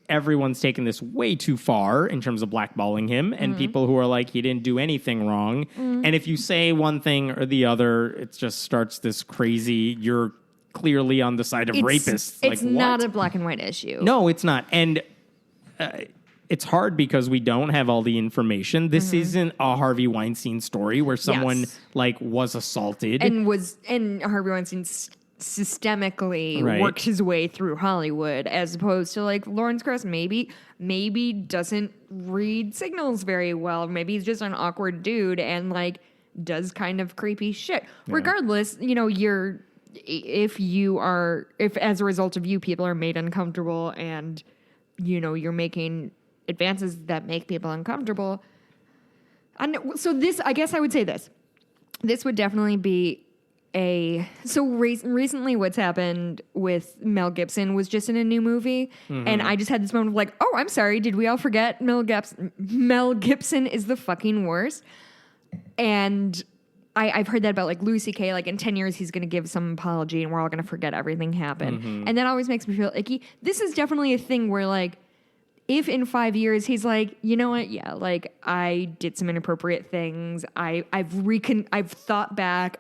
everyone's taken this way too far in terms of blackballing him, and people who are he didn't do anything wrong. And if you say one thing or the other, it just starts this crazy, you're clearly on the side of rapists. It's not a black and white issue. No, it's not. And it's hard because we don't have all the information. This isn't a Harvey Weinstein story where someone was assaulted. And Harvey Weinstein systemically worked his way through Hollywood, as opposed to Lawrence Krauss maybe doesn't read signals very well. Maybe he's just an awkward dude and does kind of creepy shit. Yeah. Regardless, if as a result of you, people are made uncomfortable and you're making advances that make people uncomfortable. And so I guess I would say this would definitely be recently what's happened with Mel Gibson was just in a new movie, and I just had this moment of like, oh, I'm sorry, did we all forget Mel Gibson is the fucking worst? And I've heard that about like Louis C.K. Like in 10 years, he's going to give some apology and we're all going to forget everything happened. And that always makes me feel icky. This is definitely a thing where like, if in 5 years he's like, you know what? Yeah, like I did some inappropriate things. I've thought back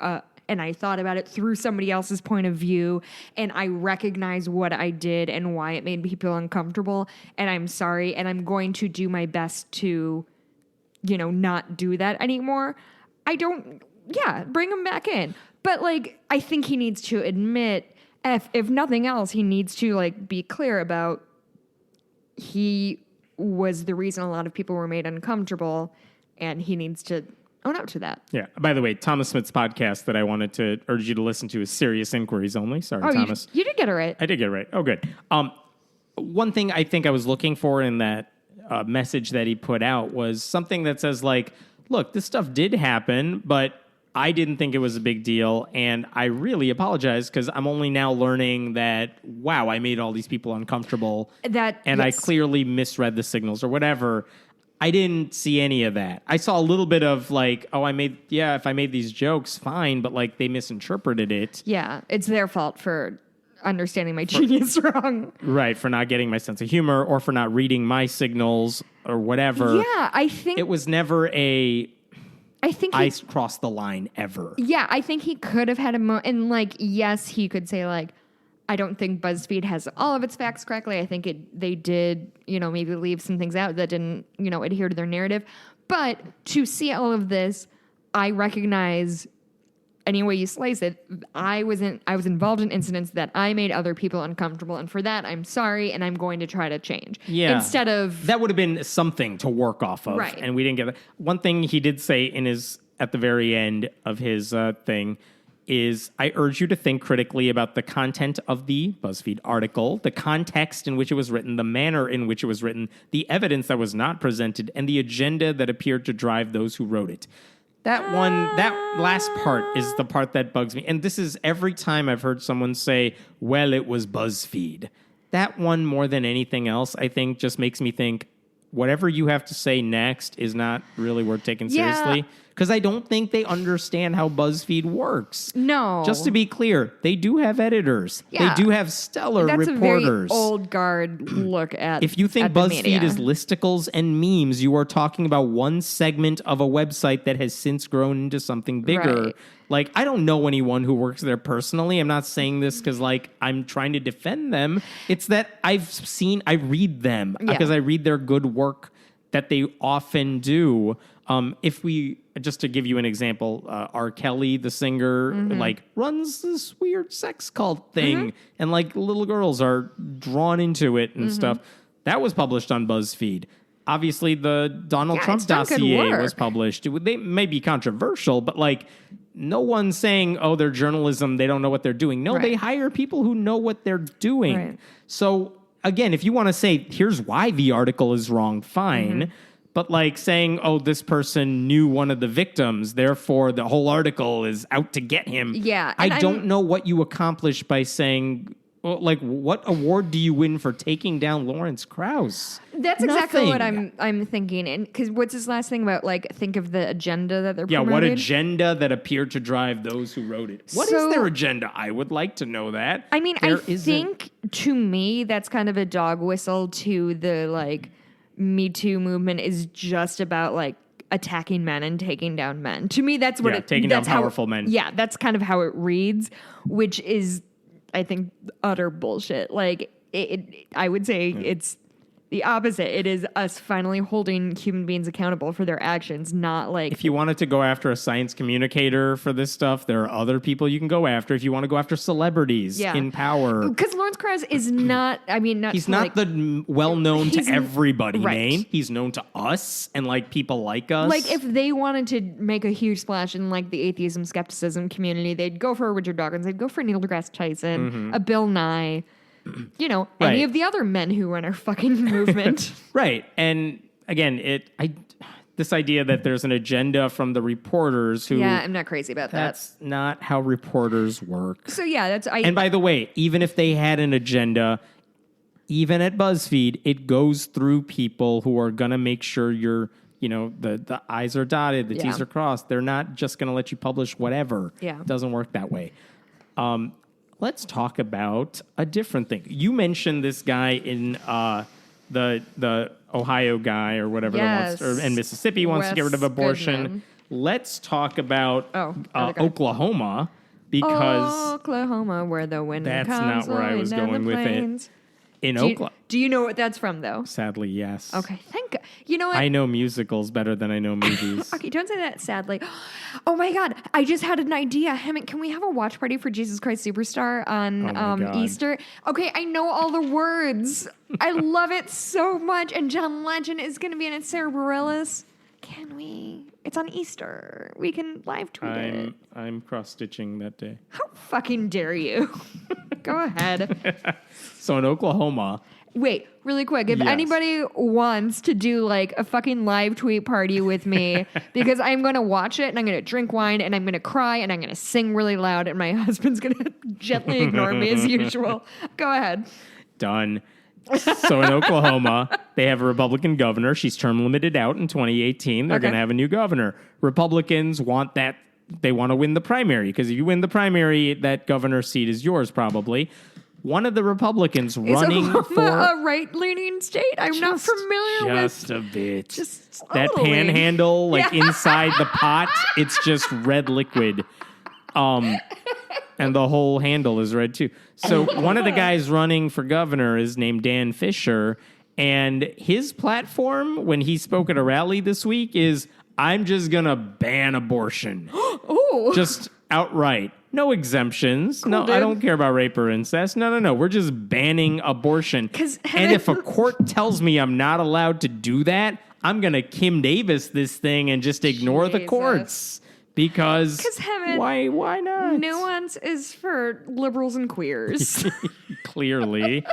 and I thought about it through somebody else's point of view, and I recognize what I did and why it made me feel uncomfortable. And I'm sorry, and I'm going to do my best to, not do that anymore. Bring him back in. But like, I think he needs to admit, if nothing else, he needs to like be clear about he was the reason a lot of people were made uncomfortable, and he needs to own up to that. Yeah. By the way, Thomas Smith's podcast that I wanted to urge you to listen to is Serious Inquiries Only. Sorry, Thomas. You did get it right. I did get it right. Oh, good. One thing I think I was looking for in that message that he put out was something that says like, look, this stuff did happen, but I didn't think it was a big deal, and I really apologize because I'm only now learning that, wow, I made all these people uncomfortable, I clearly misread the signals or whatever. I didn't see any of that. I saw a little bit of like, if I made these jokes, fine, but like they misinterpreted it. Yeah, it's their fault for understanding my genius wrong. Right, for not getting my sense of humor or for not reading my signals or whatever. Yeah, I think... It was never I crossed the line ever. Yeah, I think he could have had and like, yes, he could say like, I don't think BuzzFeed has all of its facts correctly. I think they did, maybe leave some things out that didn't, adhere to their narrative. But to see all of this, I recognize any way you slice it, I was involved in incidents that I made other people uncomfortable, and for that I'm sorry, and I'm going to try to change. Yeah, instead of that would have been something to work off of, right? And we didn't get that. One thing he did say at the very end of his thing is, I urge you to think critically about the content of the BuzzFeed article, the context in which it was written, the manner in which it was written, the evidence that was not presented, and the agenda that appeared to drive those who wrote it. That last part is the part that bugs me. And this is every time I've heard someone say, well, it was BuzzFeed. That one, more than anything else, I think just makes me think, whatever you have to say next is not really worth taking seriously. Because I don't think they understand how BuzzFeed works. No. Just to be clear, they do have editors. Yeah. They do have stellar That's reporters. A very old guard look at If you think BuzzFeed is listicles and memes, you are talking about one segment of a website that has since grown into something bigger. Right. Like, I don't know anyone who works there personally. I'm not saying this because, like, I'm trying to defend them. It's that I read them because I read their good work that they often do. Just to give you an example, R. Kelly, the singer, like runs this weird sex cult thing, and like little girls are drawn into it and stuff. That was published on BuzzFeed. Obviously, the Donald Trump dossier was published. They may be controversial, but like no one's saying, oh, they're journalism, they don't know what they're doing. No, they hire people who know what they're doing. Right. So again, if you want to say, here's why the article is wrong, fine. But like saying, oh, this person knew one of the victims, therefore the whole article is out to get him. Yeah. I don't know what you accomplish by saying, well, like, what award do you win for taking down Lawrence Krauss? That's exactly what I'm thinking. And because what's his last thing about, like, think of the agenda that they're promoting? Yeah, what agenda that appeared to drive those who wrote it? What is their agenda? I would like to know that. I mean, I think, to me, that's kind of a dog whistle to the, like, Me Too movement is just about, like, attacking men and taking down men. To me, that's what taking down powerful men. Yeah, that's kind of how it reads, which is, I think, utter bullshit. Like, I would say it's the opposite. It is us finally holding human beings accountable for their actions, not like... If you wanted to go after a science communicator for this stuff, there are other people you can go after. If you want to go after celebrities in power... Because Lawrence Krauss is not... I mean, he's not the well-known to everybody name. He's known to us and, like, people like us. Like, if they wanted to make a huge splash in, like, the atheism, skepticism community, they'd go for a Richard Dawkins, they'd go for Neil deGrasse Tyson, a Bill Nye... You know, any of the other men who run our fucking movement. Right. And again, this idea that there's an agenda from the reporters who... Yeah, I'm not crazy about that. That's not how reporters work. So yeah, And by the way, even if they had an agenda, even at BuzzFeed, it goes through people who are going to make sure you're, the I's are dotted, the T's are crossed. They're not just going to let you publish whatever. Yeah. It doesn't work that way. Let's talk about a different thing. You mentioned this guy in the Ohio guy or whatever that wants, and Mississippi wants to get rid of abortion. Goodman. Let's talk about Oklahoma, because Oklahoma, where the wind that's comes not where I was going with it. In Oklahoma. Do you know what that's from, though? Sadly, yes. Okay, thank God. You know what? I know musicals better than I know movies. Okay, don't say that sadly. Oh my God, I just had an idea. Hammond, can we have a watch party for Jesus Christ Superstar on Easter? Okay, I know all the words. I love it so much. And John Legend is going to be in it. Sarah Bareilles. Can we? It's on Easter. We can live tweet it. I'm cross-stitching that day. How fucking dare you? Go ahead. So in Oklahoma... Wait, really quick. If anybody wants to do like a fucking live tweet party with me, because I'm going to watch it and I'm going to drink wine and I'm going to cry and I'm going to sing really loud and my husband's going to gently ignore me as usual. Go ahead. Done. So in Oklahoma, they have a Republican governor. She's term limited out in 2018. They're going to have a new governor. Republicans want that. They want to win the primary, because if you win the primary, that governor seat is yours probably. One of the Republicans running for a right-leaning state. I'm not familiar with. Just a bit. Just that panhandle, like inside the pot, it's just red liquid. And the whole handle is red too. So one of the guys running for governor is named Dan Fisher, and his platform when he spoke at a rally this week is, I'm just gonna ban abortion. Oh, just outright. No exemptions. Cool, no, dude. I don't care about rape or incest. No. We're just banning abortion. And if a court tells me I'm not allowed to do that, I'm going to Kim Davis this thing and just ignore the courts. Because why not? Nuance is for liberals and queers. Clearly.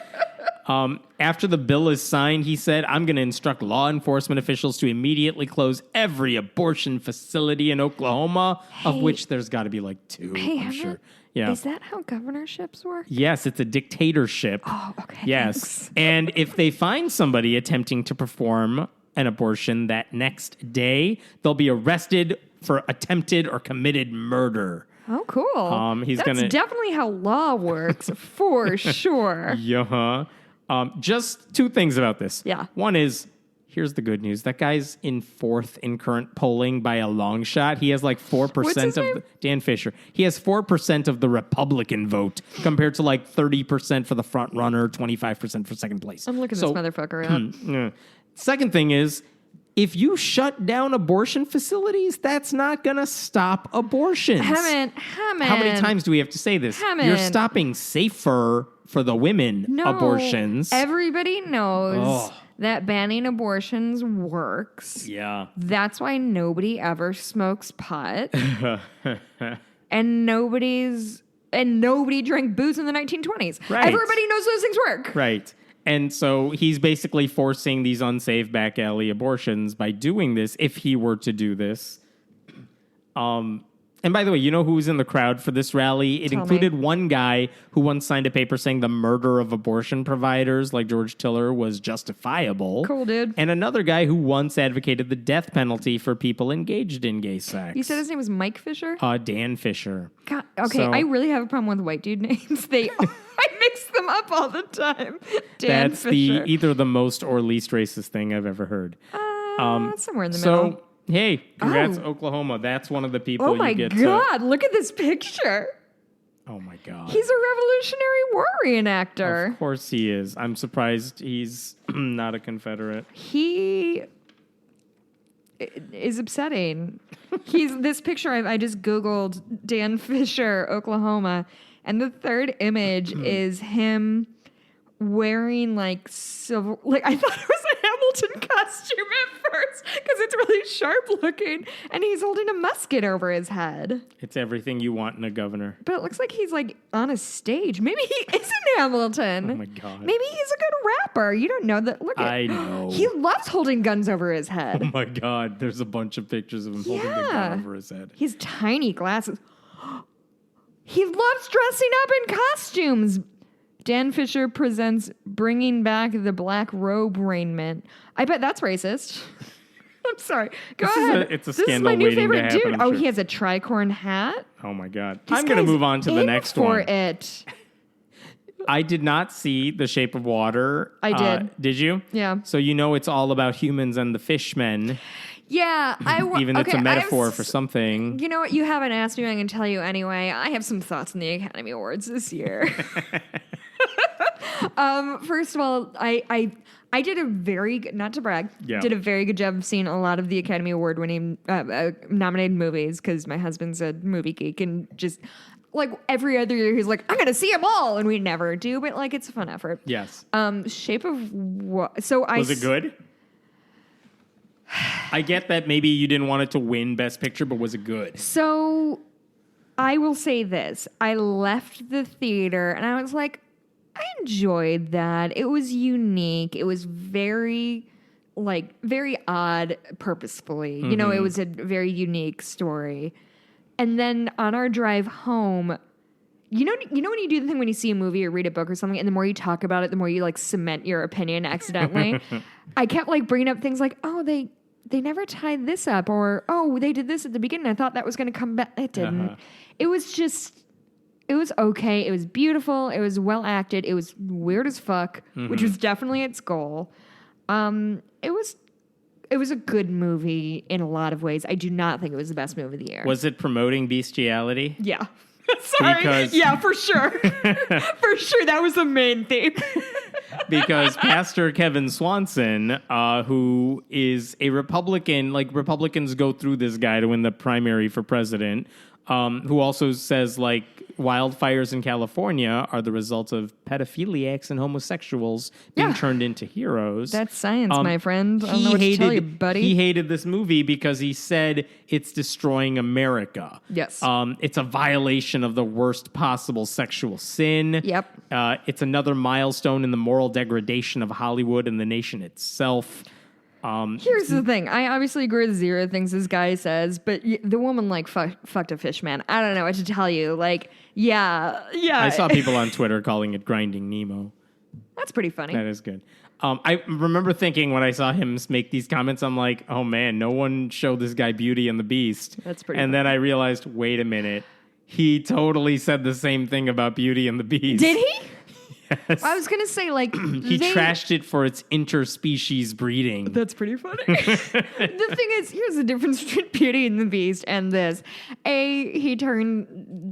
After the bill is signed, he said, I'm going to instruct law enforcement officials to immediately close every abortion facility in Oklahoma, of which there's got to be like 2, I'm sure. Yeah. Is that how governorships work? Yes, it's a dictatorship. Oh, okay. Yes. Thanks. And if they find somebody attempting to perform an abortion that next day, they'll be arrested for attempted or committed murder. Oh, cool. That's definitely how law works, for sure. Yeah. Just 2 things about this. Yeah. One is, here's the good news. That guy's in 4th in current polling by a long shot. He has like 4% of Dan Fisher. He has 4% of the Republican vote compared to like 30% for the front runner, 25% for second place. I'm looking this motherfucker up. Second thing is, if you shut down abortion facilities, that's not going to stop abortions. Hammond. How many times do we have to say this? Hammond. You're stopping safer for the women abortions. Everybody knows that banning abortions works. Yeah. That's why nobody ever smokes pot. and nobody drank booze in the 1920s. Right. Everybody knows those things work. Right. And so he's basically forcing these unsafe back alley abortions by doing this, if he were to do this. And by the way, you know who was in the crowd for this rally? It included one guy who once signed a paper saying the murder of abortion providers like George Tiller was justifiable. Cool, dude. And another guy who once advocated the death penalty for people engaged in gay sex. You said his name was Mike Fisher? Dan Fisher. God, okay, I really have a problem with white dude names. I mix them up all the time. Dan That's Fisher. either the most or least racist thing I've ever heard. Somewhere in the middle. Hey, congrats, Oklahoma. That's one of the people you get to... Oh, my God. Look at this picture. Oh, my God. He's a Revolutionary War reenactor. Of course he is. I'm surprised he's not a Confederate. He is upsetting. This picture, I just Googled Dan Fisher, Oklahoma, and the third image is him wearing, like, silver... Like, I thought it was a Hamilton costume at first because it's really sharp looking, and he's holding a musket over his head. It's everything you want in a governor. But it looks like he's like on a stage. Maybe he isn't Hamilton. Oh my God. Maybe he's a good rapper. You don't know that. Look at I know. He loves holding guns over his head. Oh my God. There's a bunch of pictures of him holding a gun over his head. His tiny glasses. He loves dressing up in costumes. Dan Fisher presents Bringing Back the Black Robe Raiment. I bet that's racist. I'm sorry. Go ahead. It's a this scandal is my new waiting to favorite happen, dude. I'm Oh, sure. he has a tricorn hat. Oh my God. This I'm going to guy's move on to the in next for one. it. I did not see The Shape of Water. I did. Did you? Yeah. So you know it's all about humans and the fishmen. Yeah, Even it's a metaphor for something. You know what? You haven't asked me. I can tell you anyway. I have some thoughts on the Academy Awards this year. First of all, I did a very good, not to brag, did a very good job of seeing a lot of the Academy Award winning nominated movies because my husband's a movie geek and just like every other year he's like, I'm gonna see them all, and we never do, but like it's a fun effort. Yes. Shape of Water. So Was it good? I get that maybe you didn't want it to win Best Picture, but was it good? So I will say this. I left the theater and I was like, I enjoyed that. It was unique. It was very odd purposefully. Mm-hmm. You know, it was a very unique story. And then on our drive home, you know when you do the thing when you see a movie or read a book or something, and the more you talk about it, the more you like cement your opinion accidentally. I kept like bringing up things like, oh, they never tied this up, or oh, they did this at the beginning. I thought that was going to come back. It didn't. It was okay. It was beautiful. It was well acted. It was weird as fuck, which was definitely its goal. It was a good movie in a lot of ways. I do not think it was the best movie of the year. Was it promoting bestiality? Yeah. Sorry. Yeah, for sure. For sure. That was the main theme. Because Pastor Kevin Swanson, who is a Republican, like Republicans go through this guy to win the primary for president, who also says like wildfires in California are the result of pedophiliacs and homosexuals being turned into heroes. That's science, my friend. I don't know what to tell you, buddy. He hated this movie because he said it's destroying America. Yes. It's a violation of the worst possible sexual sin. Yep. It's another milestone in the moral degradation of Hollywood and the nation itself. Here's the thing. I obviously agree with zero things this guy says, but the woman like fucked a fish man. I don't know what to tell you. Like, yeah. I saw people on Twitter calling it Grinding Nemo. That's pretty funny. That is good. I remember thinking when I saw him make these comments, I'm like, oh man, no one showed this guy Beauty and the Beast. That's pretty And funny. then I realized, wait a minute. He totally said the same thing about Beauty and the Beast. Did he? Yes. I was going to say, like... He trashed it for its interspecies breeding. That's pretty funny. The thing is, here's the difference between Beauty and the Beast and this.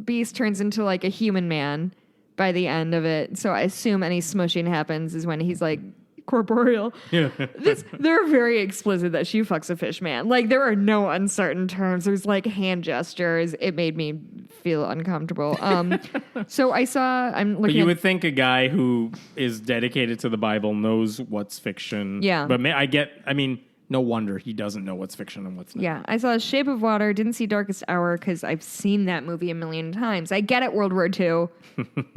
Beast turns into, like, a human man by the end of it. So I assume any smushing happens is when he's, like, corporeal. Yeah. They're very explicit that she fucks a fish man. Like, there are no uncertain terms. There's, like, hand gestures. It made me feel uncomfortable. So I'm looking But you would think a guy who is dedicated to the Bible knows what's fiction. Yeah. But no wonder he doesn't know what's fiction and what's not. Yeah, I saw Shape of Water, didn't see Darkest Hour because I've seen that movie a million times. I get it, World War II.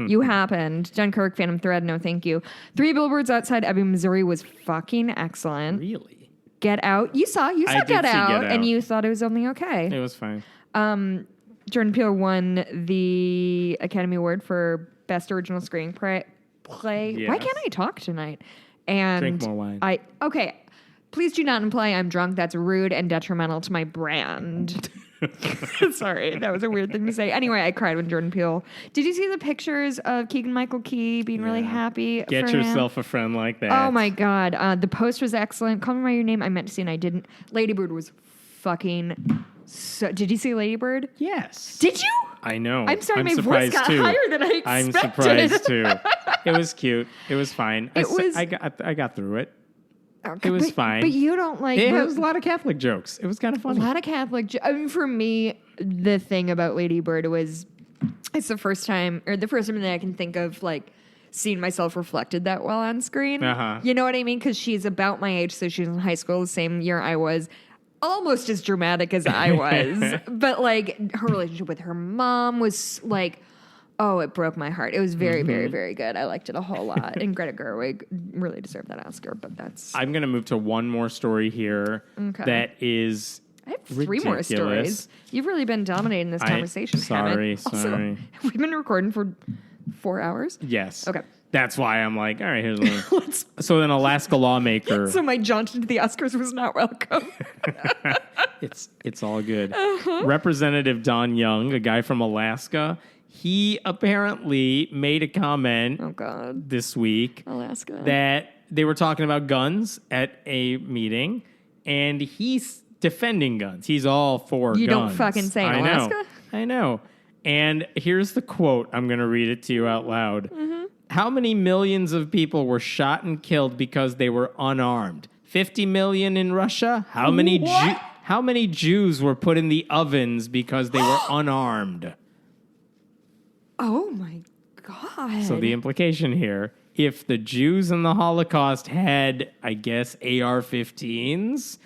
You happened. Dunkirk, Phantom Thread, no thank you. 3 Billboards Outside Ebbing, Missouri was fucking excellent. Really? Get Out. You saw Get Out, and you thought it was only okay. It was fine. Jordan Peele won the Academy Award for Best Original Screenplay. Yes. Why can't I talk tonight? And drink more wine. Okay. Please do not imply I'm drunk. That's rude and detrimental to my brand. Sorry, that was a weird thing to say. Anyway, I cried when Jordan Peele. Did you see the pictures of Keegan-Michael Key being really happy? Get yourself a friend like that. Oh my God. The post was excellent. Call Me by Your Name. I meant to see and I didn't. Lady Bird was fucking... So, did you see Lady Bird? Yes. Did you? I know. I'm sorry, my voice surprised got too. higher than I expected. I'm surprised too. It was cute. It was fine. was- I got through it. Okay, It was fine. But you don't like... It was a lot of Catholic jokes. It was kind of A funny. lot of Catholic... I mean, for me, the thing about Lady Bird was... It's the first time that I can think of, like, seen myself reflected that well on screen. You know what I mean? Because she's about my age, so she was in high school the same year I was. Almost as dramatic as I was. But, like, her relationship with her mom was, like, oh, it broke my heart. It was very, very, very good. I liked it a whole lot. And Greta Gerwig really deserved that Oscar, but that's... I'm going to move to one more story here that is I have three more stories. You've really been dominating this conversation, Sorry. Also, we've been recording for 4 hours? Yes. Okay. That's why I'm like, all right, here's one. So an Alaska lawmaker. So my jaunt into the Oscars was not welcome. It's all good. Representative Don Young, a guy from Alaska, he apparently made a comment this week Alaska. that they were talking about guns at a meeting, and he's defending guns. He's all for guns. You don't fucking say in Alaska? I know. And here's the quote. I'm going to read it to you out loud. How many millions of people were shot and killed because they were unarmed? 50 million in Russia? How many Jews were put in the ovens because they were unarmed? Oh my God. So the implication here, if the Jews in the Holocaust had, I guess, AR-15s,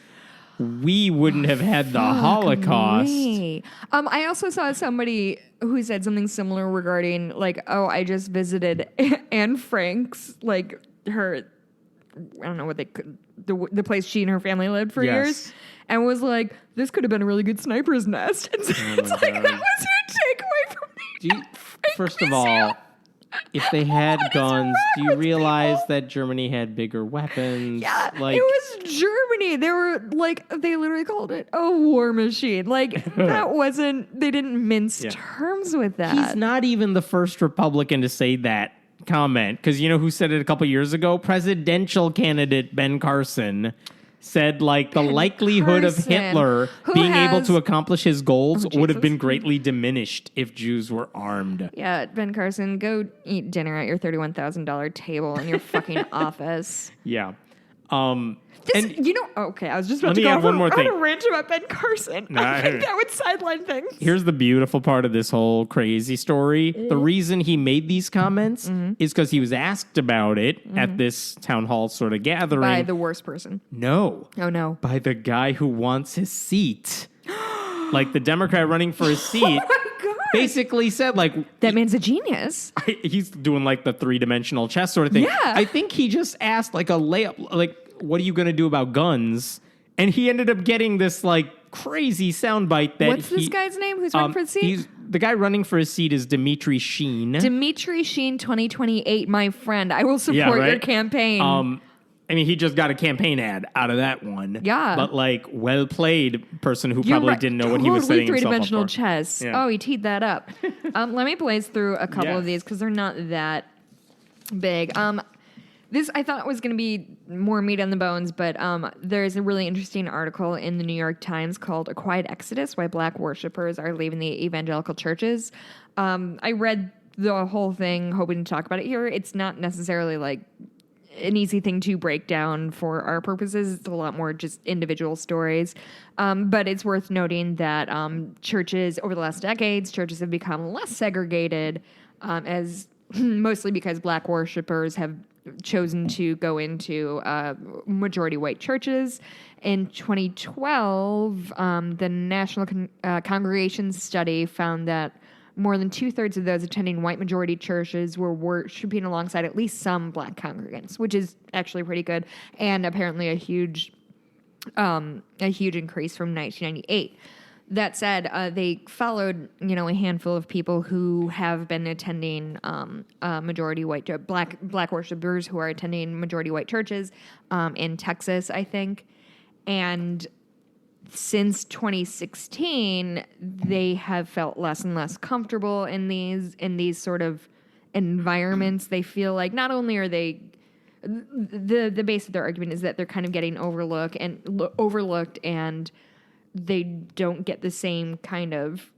we wouldn't have had the Holocaust. Me. I also saw somebody who said something similar regarding, like, oh, I just visited Anne Frank's, like, her, I don't know what they could, the place she and her family lived for years, and was like, this could have been a really good sniper's nest. And so it's like, that was your takeaway from the First of all, if they had guns, do you realize that Germany had bigger weapons? Yeah, like, it was Germany. They were like, they literally called it a war machine. Like, that wasn't, they didn't mince terms with that. He's not even the first Republican to say that comment. Because you know who said it a couple years ago? Presidential candidate Ben Carson said, like, the likelihood of Hitler being able to accomplish his goals would have been greatly diminished if Jews were armed. Yeah, Ben Carson, go eat dinner at your $31,000 table in your fucking office. Yeah. Okay, I was just about to go on a rant about Ben Carson. I think that would sideline things. Here's the beautiful part of this whole crazy story. The reason he made these comments is because he was asked about it at this town hall sort of gathering. By the worst person. No. Oh, no. By the guy who wants his seat. Like the Democrat running for his seat. Oh, my God. Basically said, like... That man's a genius. He's doing, like, the three-dimensional chess sort of thing. Yeah. I think he just asked, like, a layup, like... What are you going to do about guns? And he ended up getting this, like, crazy soundbite that What's this guy's name who's running for the seat? The guy running for his seat is Dimitri Sheen. Dimitri Sheen, 2028, my friend. I will support your campaign. I mean, he just got a campaign ad out of that one. Yeah. But, like, well-played person who probably didn't know what he was setting himself up for. Three-dimensional chess. Yeah. Oh, he teed that up. Let me blaze through a couple of these because they're not that big. This I thought was going to be more meat on the bones, but there's a really interesting article in the New York Times called A Quiet Exodus, Why Black Worshippers Are Leaving the Evangelical Churches. I read the whole thing hoping to talk about it here. It's not necessarily like an easy thing to break down for our purposes. It's a lot more just individual stories. But it's worth noting that churches, over the last decades, churches have become less segregated as mostly because black worshipers have chosen to go into majority white churches. In 2012, the National Congregations Study found that more than 2/3 of those attending white majority churches were worshiping alongside at least some black congregants, which is actually pretty good, and apparently a huge increase from 1998. That said, they followed, a handful of people who have been attending majority white black worshipers who are attending majority white churches in Texas, I think, and since 2016, they have felt less and less comfortable in these sort of environments. They feel like not only are they the base of their argument is that they're kind of getting overlooked and they don't get the same kind of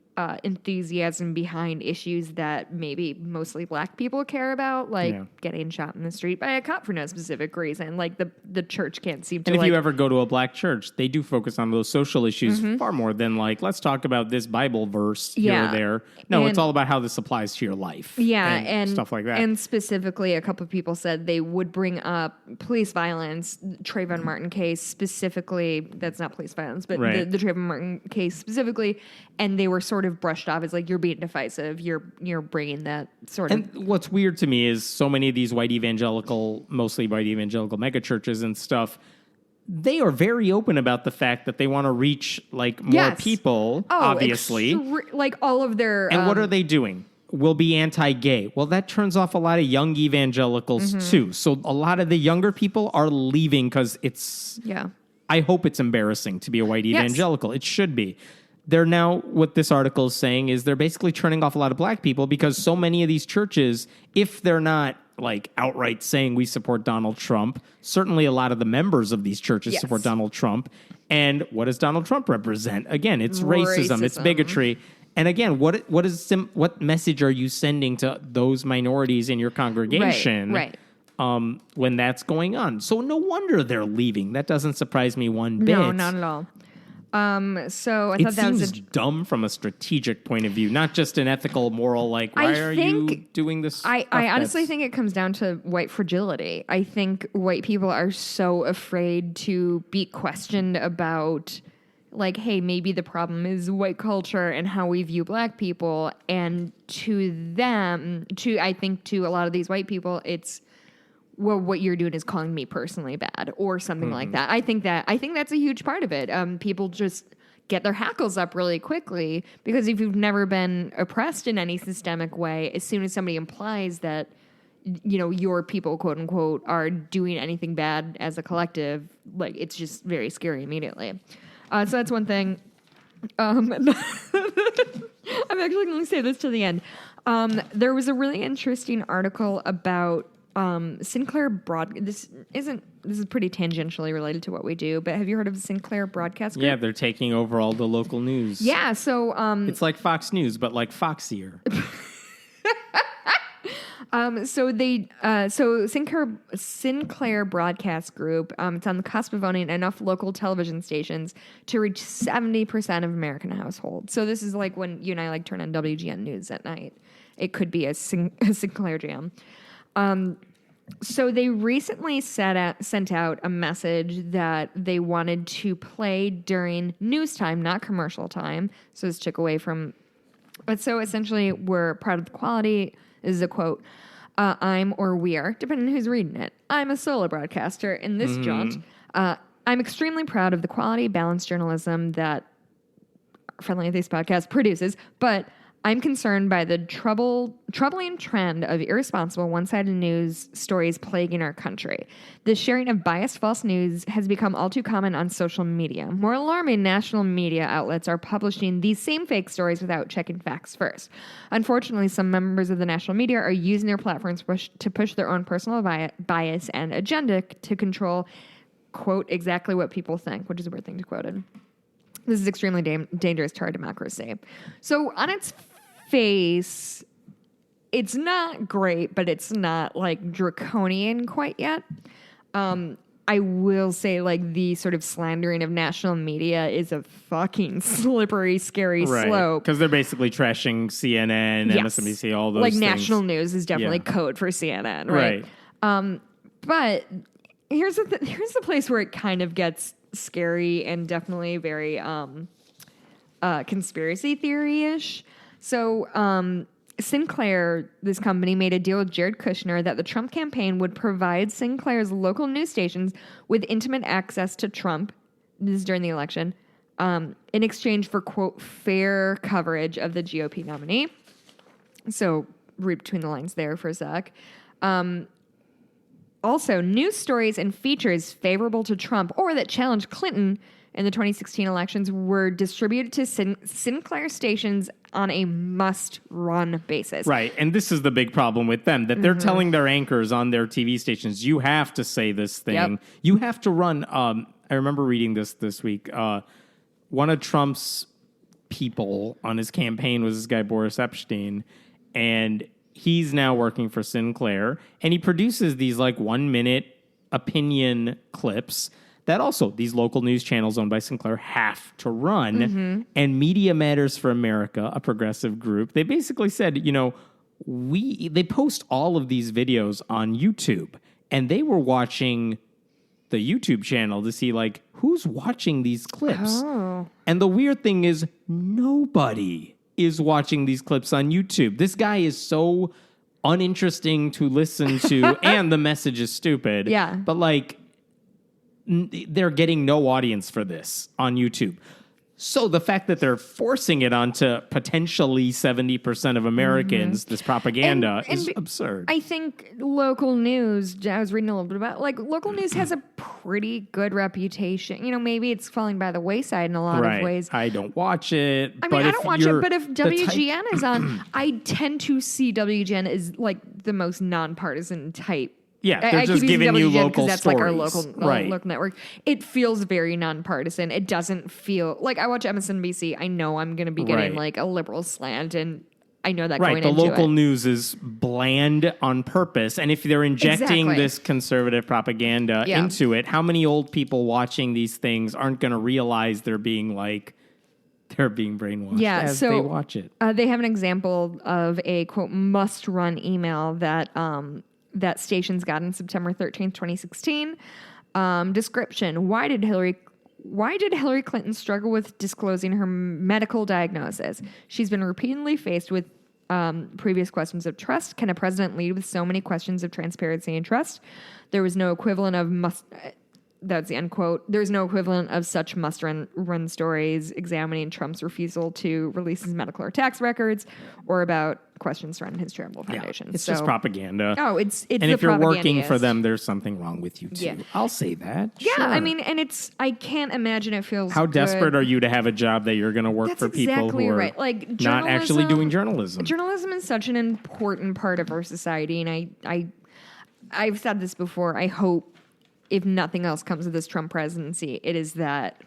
enthusiasm behind issues that maybe mostly black people care about, like getting shot in the street by a cop for no specific reason. Like the church can't seem to. And if you ever go to a black church, they do focus on those social issues far more than like, let's talk about this Bible verse here or there. No, it's all about how this applies to your life. Yeah, and stuff like that. And specifically, a couple of people said they would bring up police violence, Trayvon Martin case specifically. That's not police violence, but the Trayvon Martin case specifically. And they were sort of brushed off as like, you're being divisive. You're bringing that sort of. And what's weird to me is so many of these mostly white evangelical megachurches and stuff, they are very open about the fact that they want to reach like more people, obviously. Like all of their. And what are they doing? Will be anti-gay. Well, that turns off a lot of young evangelicals too. So a lot of the younger people are leaving because it's. Yeah. I hope it's embarrassing to be a white evangelical. It should be. They're now, what this article is saying is they're basically turning off a lot of black people because so many of these churches, if they're not like outright saying we support Donald Trump, certainly a lot of the members of these churches support Donald Trump. And what does Donald Trump represent? Again, it's racism. It's bigotry. And again, what message are you sending to those minorities in your congregation? Right. When that's going on? So no wonder they're leaving. That doesn't surprise me one bit. No, not at all. So I thought that seems dumb from a strategic point of view, not just an ethical, moral, like, why are you doing this? I honestly think it comes down to white fragility. I think white people are so afraid to be questioned about, like, hey, maybe the problem is white culture and how we view black people. And I think to a lot of these white people, it's, well, what you're doing is calling me personally bad or something like that. I think that's a huge part of it. People just get their hackles up really quickly because if you've never been oppressed in any systemic way, as soon as somebody implies that, you know, your people, quote unquote, are doing anything bad as a collective, like, it's just very scary immediately. So that's one thing. I'm actually going to say this to the end. There was a really interesting article about Sinclair This is pretty tangentially related to what we do, but have you heard of the Sinclair broadcast group? Yeah, they're taking over all the local news. Yeah, so it's like Fox News, but like Foxier. So Sinclair Broadcast Group, it's on the cusp of owning enough local television stations to reach 70% of American households. So this is like when you and I like turn on WGN News at night. It could be a Sinclair jam. So they recently sent out a message that they wanted to play during news time, not commercial time. So this took away from. But so essentially, we're proud of the quality. This is a quote. I'm or we are, depending on who's reading it. I'm a solo broadcaster in this jaunt. I'm extremely proud of the quality, balanced journalism that Friendly Atheist podcast produces, but I'm concerned by the troubling trend of irresponsible, one-sided news stories plaguing our country. The sharing of biased false news has become all too common on social media. More alarming, national media outlets are publishing these same fake stories without checking facts first. Unfortunately, some members of the national media are using their platforms to push their own personal bias and agenda to control, quote, exactly what people think, which is a weird thing to quote in. This is extremely dangerous to our democracy. So on its face, it's not great, but it's not like draconian quite yet. I will say, like, the sort of slandering of national media is a fucking slippery, scary slope. Because they're basically trashing CNN, MSNBC, all those like things. National news is definitely code for CNN, right? But here's the place where it kind of gets scary and definitely very conspiracy theory-ish. So Sinclair, this company, made a deal with Jared Kushner that the Trump campaign would provide Sinclair's local news stations with intimate access to Trump, this is during the election, in exchange for, quote, fair coverage of the GOP nominee. So read between the lines there for a sec. Also, news stories and features favorable to Trump or that challenged Clinton in the 2016 elections were distributed to Sinclair stations on a must-run basis. Right, and this is the big problem with them, that they're telling their anchors on their TV stations, you have to say this thing. Yep. You have to run, I remember reading this week, one of Trump's people on his campaign was this guy, Boris Epstein. And he's now working for Sinclair. And he produces these like 1 minute opinion clips that also these local news channels owned by Sinclair have to run. And Media Matters for America, a progressive group, they basically said, they post all of these videos on YouTube. And they were watching the YouTube channel to see, like, who's watching these clips. Oh. And the weird thing is, nobody is watching these clips on YouTube. This guy is so uninteresting to listen to, and the message is stupid. Yeah. But, like, they're getting no audience for this on YouTube. So the fact that they're forcing it onto potentially 70% of Americans, this propaganda, is absurd. I think local news, I was reading a little bit about, like, local news has a pretty good reputation. Maybe it's falling by the wayside in a lot of ways. I don't watch it. I mean, I don't watch it, but if WGN is on, I tend to see WGN as, like, the most nonpartisan type. Yeah, they're just giving you local that's stories. Like our local network. It feels very nonpartisan. It doesn't feel like I watch MSNBC. I know I'm going to be getting like a liberal slant, and I know that going into it. The local news is bland on purpose, and if they're injecting this conservative propaganda into it, how many old people watching these things aren't going to realize they're being brainwashed as they watch it? They have an example of a quote must-run email that stations got on September 13th, 2016. Description: Why did Hillary Clinton struggle with disclosing her medical diagnosis? She's been repeatedly faced with previous questions of trust. Can a president lead with so many questions of transparency and trust? There was no equivalent of that's the end quote. There's no equivalent of such must-run stories examining Trump's refusal to release his medical or tax records, or about questions surrounding his charitable foundation. It's just propaganda. Oh, it's and if you're working for them, there's something wrong with you too. Yeah. I'll say that. Yeah, sure. I mean, and I can't imagine it feels. How desperate are you to have a job that you're going to work for people who are like not actually doing journalism? Journalism is such an important part of our society, and I've said this before. I hope, if nothing else comes of this Trump presidency, it is that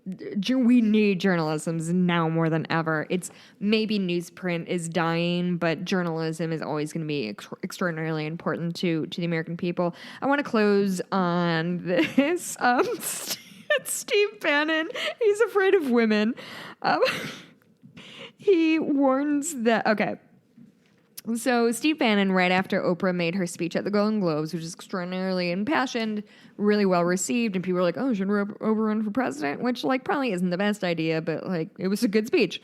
we need journalism now more than ever. It's maybe newsprint is dying, but journalism is always going to be extraordinarily important to the American people. I want to close on this. Steve Bannon, he's afraid of women. He warns that, okay. So Steve Bannon, right after Oprah made her speech at the Golden Globes, which is extraordinarily impassioned, really well received, and people were like, "Oh, should Oprah run for president?" Which, like, probably isn't the best idea, but like, it was a good speech.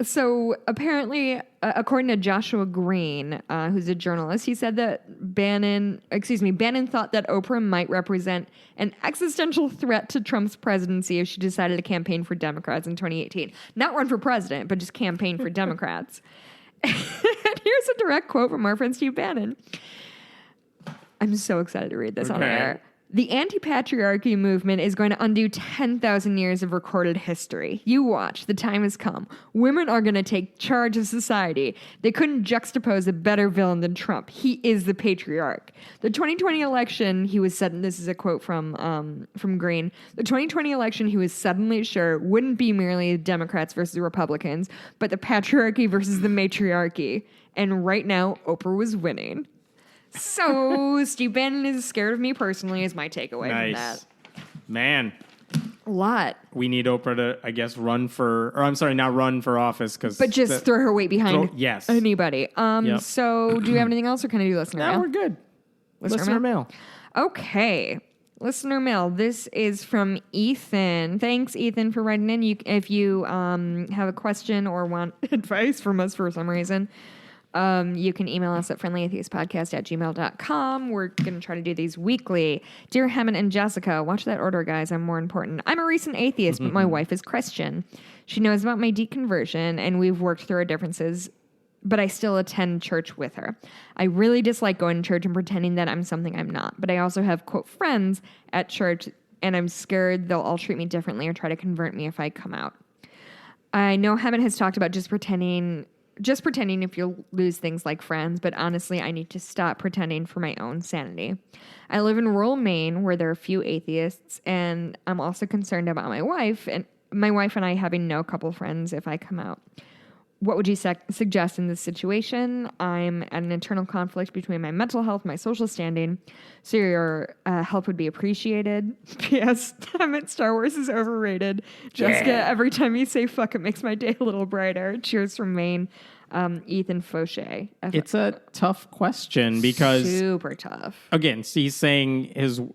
So apparently, according to Joshua Green, who's a journalist, he said that Bannon thought that Oprah might represent an existential threat to Trump's presidency if she decided to campaign for Democrats in 2018. Not run for president, but just campaign for Democrats. And here's a direct quote from our friend Steve Bannon. I'm so excited to read this on air. The anti-patriarchy movement is going to undo 10,000 years of recorded history. You watch. The time has come. Women are going to take charge of society. They couldn't juxtapose a better villain than Trump. He is the patriarch. The 2020 election, he was sudden. This is a quote from Green. The 2020 election, he was suddenly sure, wouldn't be merely Democrats versus Republicans, but the patriarchy versus the matriarchy. And right now, Oprah was winning. So Steve Bannon is scared of me personally is my takeaway from that. Man. A lot. We need Oprah to, I guess, not run for office. But just throw her weight behind anybody. Yep. So do you have anything else or can I do listener mail? No, we're good. Listener mail. Okay. Listener mail. This is from Ethan. Thanks, Ethan, for writing in. If you have a question or want advice from us for some reason, you can email us at friendlyatheistpodcast@gmail.com. We're going to try to do these weekly. Dear Hemant and Jessica, watch that order, guys. I'm more important. I'm a recent atheist, but my wife is Christian. She knows about my deconversion, and we've worked through our differences, but I still attend church with her. I really dislike going to church and pretending that I'm something I'm not, but I also have, quote, friends at church, and I'm scared they'll all treat me differently or try to convert me if I come out. I know Hemant has talked about just pretending if you'll lose things like friends, but honestly, I need to stop pretending for my own sanity. I live in rural Maine where there are few atheists, and I'm also concerned about my wife, and my wife and I having no couple friends if I come out. What would you suggest in this situation? I'm at an internal conflict between my mental health, my social standing, so your help would be appreciated. P.S. Star Wars is overrated. Jessica, every time you say fuck, it makes my day a little brighter. Cheers from Maine. Ethan Fauché. It's a tough question because... Super tough. Again, so he's saying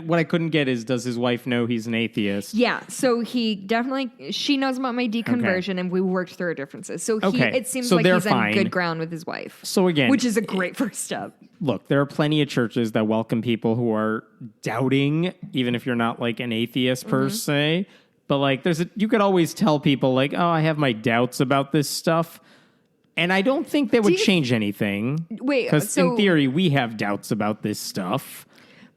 what I couldn't get is, does his wife know he's an atheist? Yeah, so she knows about my deconversion, and we worked through our differences. So it seems like he's on good ground with his wife. So again... Which is a great first step. Look, there are plenty of churches that welcome people who are doubting, even if you're not like an atheist per se. But like, you could always tell people like, oh, I have my doubts about this stuff. And I don't think they would change anything. Wait, because in theory, we have doubts about this stuff.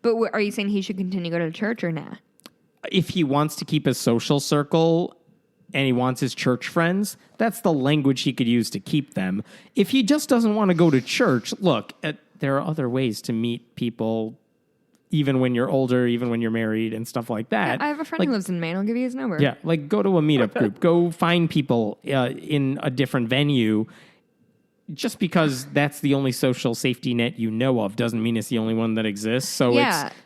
But are you saying he should continue to go to church or not? If he wants to keep his social circle and he wants his church friends, that's the language he could use to keep them. If he just doesn't want to go to church, look, there are other ways to meet people, even when you're older, even when you're married and stuff like that. Yeah, I have a friend who lives in Maine. I'll give you his number. Yeah, like go to a meetup group. Go find people in a different venue. Just because that's the only social safety net you know of doesn't mean it's the only one that exists. So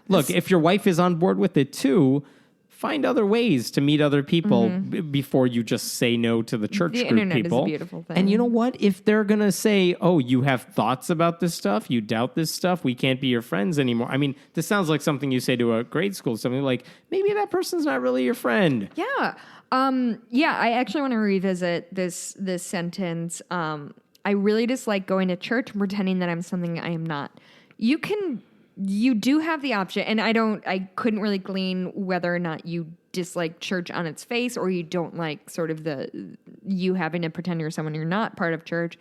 look, if your wife is on board with it too, find other ways to meet other people before you just say no to the church group internet people. Is a beautiful thing. And you know what? If they're going to say, oh, you have thoughts about this stuff, you doubt this stuff, we can't be your friends anymore. I mean, this sounds like something you say to a grade school, something like, maybe that person's not really your friend. Yeah. I actually want to revisit this sentence. I really dislike going to church and pretending that I'm something I am not. You do have the option, and I couldn't really glean whether or not you dislike church on its face or you don't like sort of you having to pretend you're someone you're not part of church.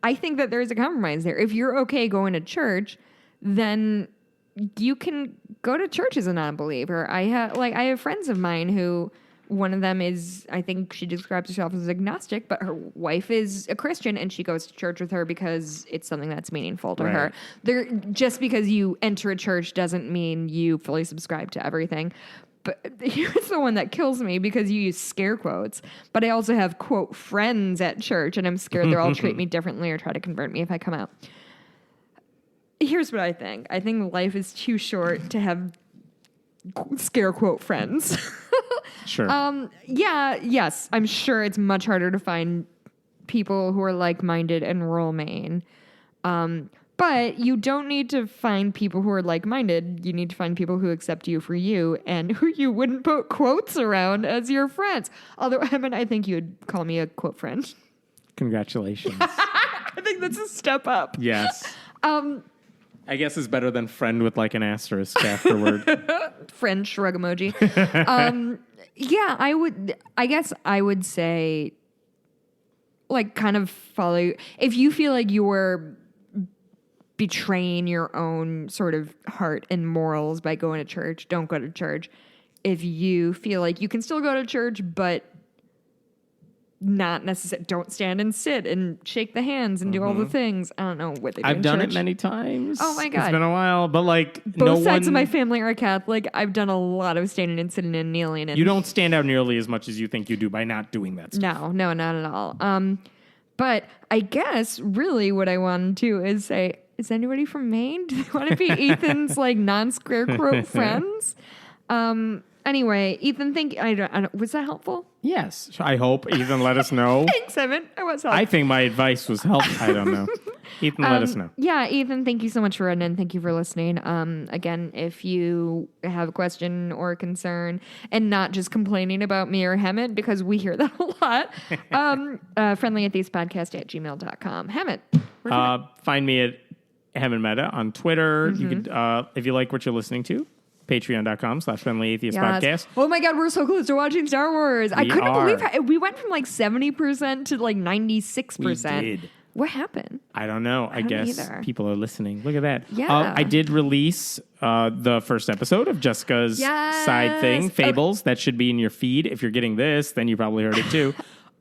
I think that there's a compromise there. If you're okay going to church, then you can go to church as a non-believer. I have friends of mine who... One of them is, I think she describes herself as agnostic, but her wife is a Christian and she goes to church with her because it's something that's meaningful to her. Just because you enter a church doesn't mean you fully subscribe to everything. But here's the one that kills me because you use scare quotes. But I also have, quote, friends at church, and I'm scared they'll all treat me differently or try to convert me if I come out. Here's what I think. I think life is too short to have scare quote friends. Sure. Yes, I'm sure it's much harder to find people who are like-minded in rural Maine. But you don't need to find people who are like-minded. You need to find people who accept you for you and who you wouldn't put quotes around as your friends. Although, I think you would call me a quote friend. Congratulations. I think that's a step up. Yes. I guess it's better than friend with like an asterisk afterward. Friend shrug emoji. I would say, like, kind of follow. If you feel like you're betraying your own sort of heart and morals by going to church, don't go to church. If you feel like you can still go to church, but not necessarily, don't stand and sit and shake the hands and do all the things. I don't know what they do. I've done it many times. Oh my God. It's been a while, but like both sides of my family are Catholic. I've done a lot of standing and sitting and kneeling. And you don't stand out nearly as much as you think you do by not doing that stuff. No, not at all. But I guess really what I wanted to is say, is anybody from Maine? Do they want to be Ethan's like non-square quote friends? Anyway, Ethan, I don't, was that helpful? Yes. I hope. Ethan, let us know. Thanks, Evan. I was helpful. I think my advice was helpful. I don't know. Ethan, let us know. Yeah, Ethan, thank you so much for running in. Thank you for listening. Again, if you have a question or a concern and not just complaining about me or Hammett, because we hear that a lot, friendlyatheistpodcast@gmail.com. Hammett. Find me at Hammett Meta on Twitter. You could, if you like what you're listening to, patreon.com/friendlyatheistpodcast. Oh my God, we're so close to watching Star Wars. I couldn't believe how we went from like 70% to like 96%. We did. What happened? I don't know. I guess people are listening. Look at that. Yeah. I did release the first episode of Jessica's side thing, Fables. Okay. That should be in your feed. If you're getting this, then you probably heard it too.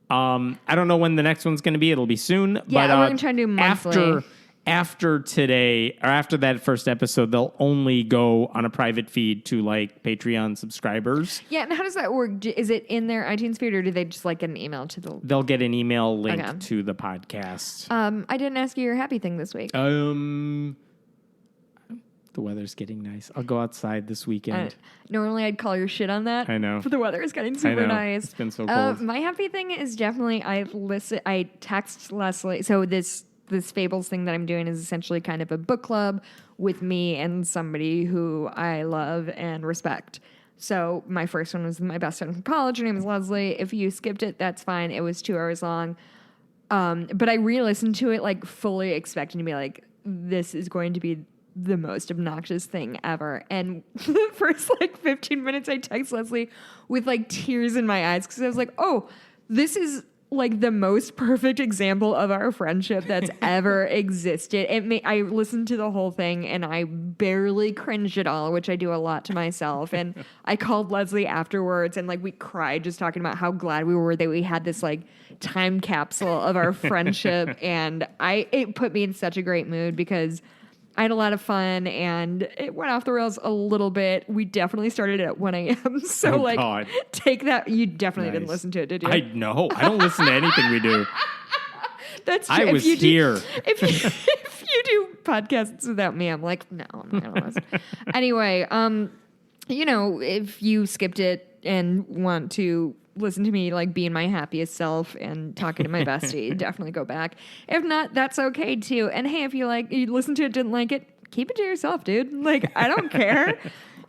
I don't know when the next one's going to be. It'll be soon. Yeah, we're going to try to do monthly. after today or after that first episode, they'll only go on a private feed to like Patreon subscribers. Yeah, and how does that work? Is it in their iTunes feed, or do they just like get an email to the? They'll get an email link to the podcast. I didn't ask you your happy thing this week. The weather's getting nice. I'll go outside this weekend. Normally, I'd call your shit on that. I know, but the weather is getting super nice. It's been so cold. My happy thing is definitely I text Leslie. So this Fables thing that I'm doing is essentially kind of a book club with me and somebody who I love and respect. So my first one was my best friend from college. Her name is Leslie. If you skipped it, that's fine. It was 2 hours long. But I re-listened to it like fully expecting to be like, this is going to be the most obnoxious thing ever. And the first like 15 minutes I text Leslie with like tears in my eyes because I was like, oh, this is like the most perfect example of our friendship that's ever existed. I listened to the whole thing and I barely cringed at all, which I do a lot to myself. And I called Leslie afterwards and like we cried just talking about how glad we were that we had this like time capsule of our friendship. And it put me in such a great mood because I had a lot of fun and it went off the rails a little bit. We definitely started at 1 a.m. So God. Take that. You definitely didn't listen to it, did you? I don't listen to anything we do. That's true. I was here. If you do podcasts without me, I'm like, no, I'm not going to listen. Anyway, if you skipped it and want to listen to me like being my happiest self and talking to my bestie, definitely go back. If not, that's okay too. And hey, if you listened to it, didn't like it, keep it to yourself, dude. Like, I don't care.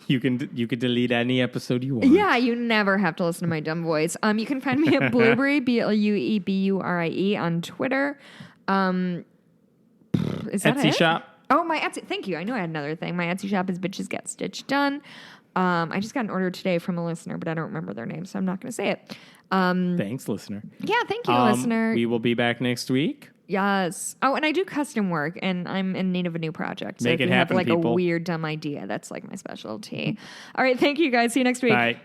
You could delete any episode you want. Yeah, you never have to listen to my dumb voice. You can find me at Blueberry, BLUEBURIE on Twitter. Is that Etsy it? shop. Oh, my Etsy. Thank you. I knew I had another thing. My Etsy shop is Bitches Get Stitched Done. I just got an order today from a listener, but I don't remember their name, so I'm not going to say it. Thanks, listener. Yeah, thank you, listener. We will be back next week. Yes. Oh, and I do custom work, and I'm in need of a new project. So Make if it you happen, have like people. a weird, dumb idea, that's like my specialty. All right, thank you guys. See you next week. Bye.